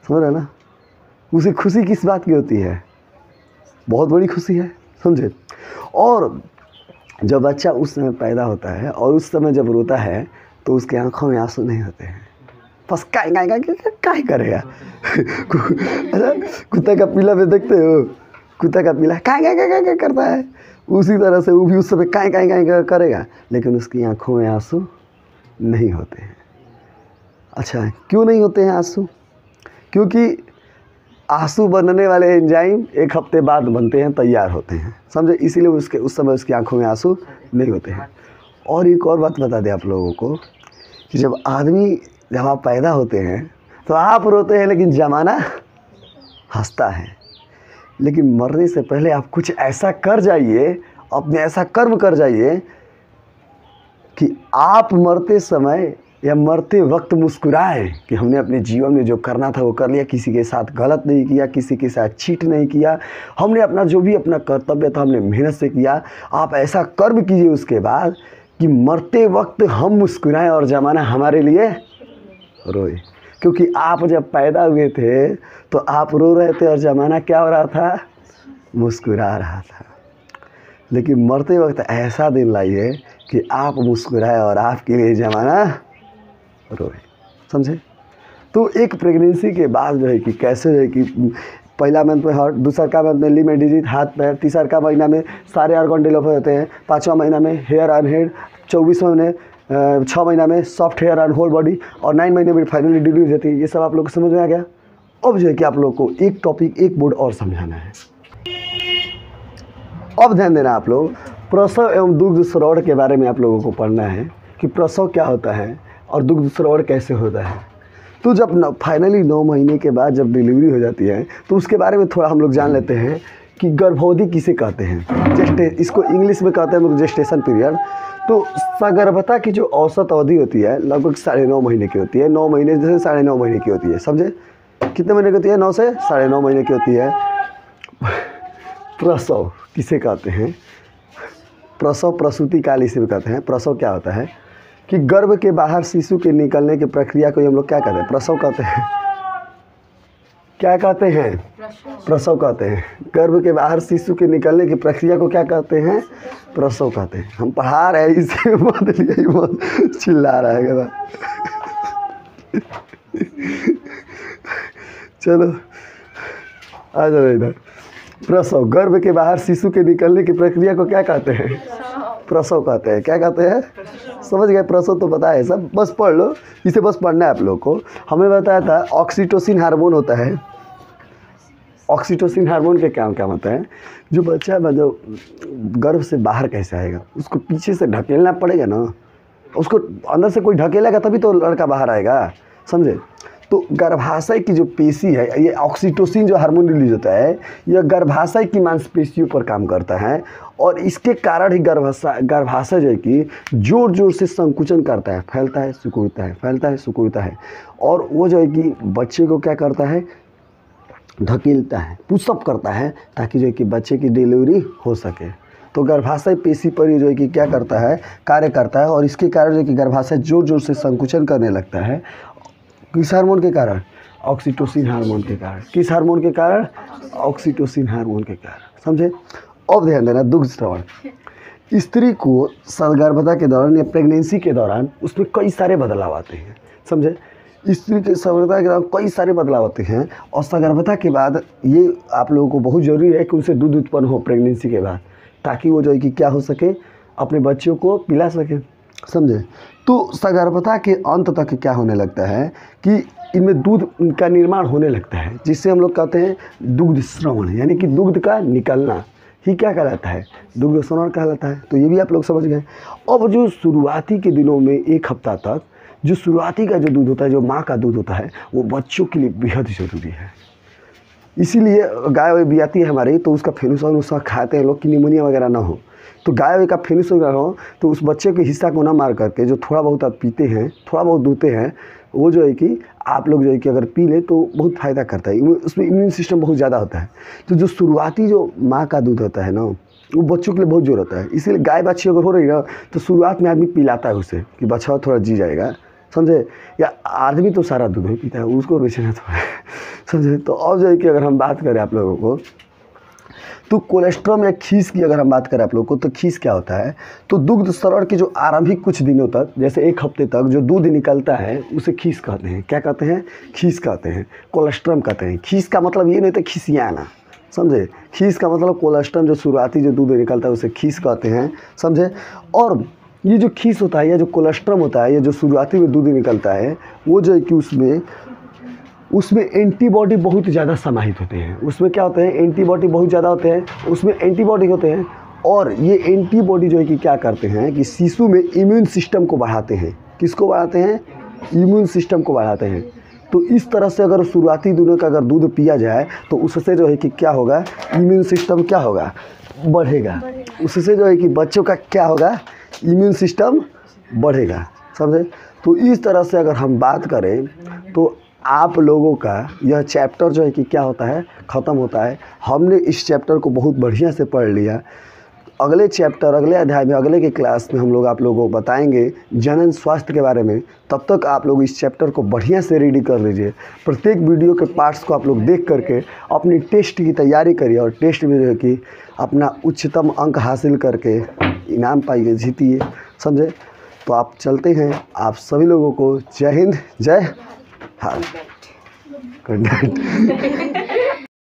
समझ रहे ना। उसे खुशी किस बात की होती है? बहुत बड़ी खुशी है, समझे। और जब बच्चा उस समय पैदा होता है और उस समय जब रोता है तो उसके आंखों में आंसू नहीं होते हैं, बस काय करेगा। अच्छा, कुत्ते का पीला पे देखते हो, कुत्ते का पीला काय करता है, उसी तरह से वो भी उस समय काय करेगा, लेकिन उसकी आंखों में आंसू नहीं होते हैं। अच्छा, क्यों नहीं होते हैं आंसू? क्योंकि आंसू बनने वाले एंजाइम 1 हफ्ते बाद बनते हैं, तैयार होते हैं, समझे। इसीलिए उस समय उसकी आंखों में आंसू नहीं होते हैं। और एक और बात बता दें आप लोगों को कि जब आप पैदा होते हैं तो आप रोते हैं लेकिन ज़माना हंसता है। लेकिन मरने से पहले आप कुछ ऐसा कर जाइए, अपने ऐसा कर्म कर जाइए कि आप मरते समय या मरते वक्त मुस्कुराएं कि हमने अपने जीवन में जो करना था वो कर लिया, किसी के साथ गलत नहीं किया, किसी के साथ चीट नहीं किया, हमने अपना जो भी अपना कर्तव्य था हमने मेहनत से किया। आप ऐसा कर्म कीजिए उसके बाद कि मरते वक्त हम मुस्कुराएं और ज़माना हमारे लिए रोए। क्योंकि आप जब पैदा हुए थे तो आप रो रहे थे और ज़माना क्या हो रहा था? मुस्कुरा रहा था। लेकिन मरते वक्त ऐसा दिन लाइए कि आप मुस्कुराए और आपके लिए ज़माना रोए, समझे। तो एक प्रेगनेंसी के बाद जो है कि कैसे जो है कि पहला मंथ में हार्ट, दूसरा का मंथ में लिम्ब एंड डिजीज, हाथ पैर, तीसरा का महीना में सारे ऑर्गन डेवलप होते हैं, 5वां महीना में हेयर ऑन हेड, 24वां महीने 6 महीना में soft hair on whole body और 9 महीने में फाइनली डिलीवरी होती है। ये सब आप लोग को समझ में आ गया। अब जो है कि आप लोग को एक टॉपिक, एक बोर्ड और समझाना है। अब ध्यान देना आप लोग, प्रसव एवं दुग्ध स्राव के बारे में आप लोगों को पढ़ना है कि प्रसव क्या होता है और दुग्ध स्राव कैसे होता है। तो जब फाइनली 9 महीने के बाद जब डिलीवरी हो जाती है तो उसके बारे में थोड़ा हम लोग जान लेते हैं कि गर्भावधि किसे कहते हैं। इसको इंग्लिश में कहते हैं हम लोग जेस्टेशन पीरियड। तो सगर्भता की जो औसत अवधि होती है लगभग 9.5 महीने की होती है। 9 महीने से 9.5 महीने की होती है, समझे। कितने महीने की होती है? 9 से 9.5 महीने की होती है। प्रसव किसे कहते हैं? प्रसव प्रसूति काल इसे भी कहते हैं। प्रसव क्या होता है कि गर्भ के बाहर शिशु के निकलने की प्रक्रिया को हम लोग क्या कहते हैं? प्रसव कहते हैं। क्या कहते हैं? प्रसव कहते हैं। गर्भ के बाहर शिशु के निकलने की प्रक्रिया को क्या कहते हैं? प्रसव कहते हैं। हम पढ़ा रहे हैं, इसे मत चिल्ला रहा है गधा। चलो आ जाओ इधर। प्रसव, गर्भ के बाहर शिशु के निकलने की प्रक्रिया को क्या कहते हैं? प्रसव कहते हैं। क्या कहते हैं? समझ गए? प्रसव तो पता है सब, बस पढ़ लो, इसे बस पढ़ना है आप लोग को। हमने बताया था ऑक्सीटोसिन हार्मोन होता है। ऑक्सीटोसिन हार्मोन के क्या काम होता है? जो बच्चा जो गर्भ से बाहर कैसे आएगा, उसको पीछे से ढकेलना पड़ेगा ना, उसको अंदर से कोई ढकेलेगा तभी तो लड़का बाहर आएगा, समझे। तो गर्भाशय की जो पेशी है, ये ऑक्सीटोसिन जो हार्मोन रिलीज होता है, यह गर्भाशय की मांसपेशियों पर काम करता है और इसके कारण ही गर्भाशय जो है कि जोर जोर से संकुचन करता है, फैलता है, सिकुड़ता है, फैलता है, सिकुड़ता है। और वो जो है कि बच्चे को क्या करता है? धकेलता है, पुशअप करता है, ताकि जो है कि बच्चे की डिलीवरी हो सके। तो गर्भाशय पेशी पर ये जो है कि क्या करता है, कार्य करता है, और इसके कारण जो है कि गर्भाशय जोर जोर से संकुचन करने लगता है। किस हार्मोन के कारण? ऑक्सीटोसिन हार्मोन के कारण। किस हार्मोन के कारण? ऑक्सीटोसिन हार्मोन के कारण। समझे? अब ध्यान देना, दुग्ध स्रवण स्त्री को सगर्भता के दौरान या प्रेगनेंसी के दौरान उसमें कई सारे बदलाव आते हैं। समझे? स्त्री के सगर्भता के दौरान कई सारे बदलाव आते हैं, और सगर्भता के बाद ये आप लोगों को बहुत ज़रूरी है कि उनसे दूध उत्पन्न हो प्रेगनेंसी के बाद, ताकि वो जो है कि क्या हो सके, अपने बच्चों को पिला सके। समझे? तो सगर्भता के अंत तक क्या होने लगता है कि इनमें दूध का निर्माण होने लगता है, जिससे हम लोग कहते हैं दुग्ध स्रवण, यानी कि दूध का निकलना ही क्या कहलाता है? दुग्ध स्रवण कहलाता है। तो ये भी आप लोग समझ गए। अब जो शुरुआती के दिनों में 1 हफ्ता तक जो शुरुआती का जो दूध होता है, जो माँ का दूध होता है, वो बच्चों के लिए बेहद ज़रूरी है। इसीलिए गाय भी आती है हमारी, तो उसका फेनुसा उसका खाते हैं लोग कि निमोनिया वगैरह ना हो। तो गाय का फेनुस वगैरह हो तो उस बच्चे के हिस्सा को ना मार करके जो थोड़ा बहुत आप पीते हैं, थोड़ा बहुत दूते हैं, वो जो है कि आप लोग जो है कि अगर पी लें तो बहुत फ़ायदा करता है। उसमें इम्यून सिस्टम बहुत ज़्यादा होता है। तो जो शुरुआती जो माँ का दूध होता है ना, वो बच्चों के लिए बहुत ज़रूरत है। इसीलिए गाय बच्ची अगर हो रही है ना, तो शुरुआत में आदमी पिलाता है उसे कि बच्चा थोड़ा जी जाएगा। समझे? या आदमी तो सारा दूध ही पीता है, उसको बेचना थोड़ा समझे? तो अब जो है कि अगर हम बात करें आप लोगों को, तो कोलेस्ट्रॉल या खीस की अगर हम बात करें आप लोगों को, तो खीस क्या होता है? तो दुग्ध स्रवण के जो आरंभिक कुछ दिनों तक, जैसे 1 हफ्ते तक जो दूध निकलता है, उसे खीस कहते हैं। क्या कहते हैं? खीस कहते हैं, कोलेस्ट्रॉल कहते हैं। खीस का मतलब ये नहीं था खिसियाना। समझे? खीस का मतलब कोलेस्ट्रॉल जो शुरुआती जो दूध निकलता है उसे खीस कहते हैं। समझे? और ये जो खीस होता है या जो कोलेस्ट्रॉल होता है, ये जो शुरुआती में दूध निकलता है, वो जो है कि उसमें एंटीबॉडी बहुत ज़्यादा समाहित होते हैं। उसमें क्या होते हैं? एंटीबॉडी बहुत ज़्यादा होते हैं, उसमें एंटीबॉडी होते हैं। और ये एंटीबॉडी जो है कि क्या करते हैं कि शिशु में इम्यून सिस्टम को बढ़ाते हैं। किसको बढ़ाते हैं? इम्यून सिस्टम को बढ़ाते हैं। तो इस तरह से अगर शुरुआती दिनों का अगर दूध पिया जाए, तो उससे जो है कि क्या होगा? इम्यून सिस्टम क्या होगा? बढ़ेगा। उससे जो है कि बच्चों का क्या होगा? इम्यून सिस्टम बढ़ेगा। समझे? तो इस तरह से अगर हम बात करें, तो आप लोगों का यह चैप्टर जो है कि क्या होता है? ख़त्म होता है। हमने इस चैप्टर को बहुत बढ़िया से पढ़ लिया। अगले चैप्टर, अगले अध्याय में, अगले के क्लास में हम लोग आप लोगों को बताएंगे जनन स्वास्थ्य के बारे में। तब तक आप लोग इस चैप्टर को बढ़िया से रेडी कर लीजिए। प्रत्येक वीडियो के पार्ट्स को आप लोग देख करके अपनी टेस्ट की तैयारी करिए, और टेस्ट में जो है कि अपना उच्चतम अंक हासिल करके इनाम पाइए, जीतिए। समझे? तो आप चलते हैं। आप सभी लोगों को जय हिंद, जय भारत। Good night.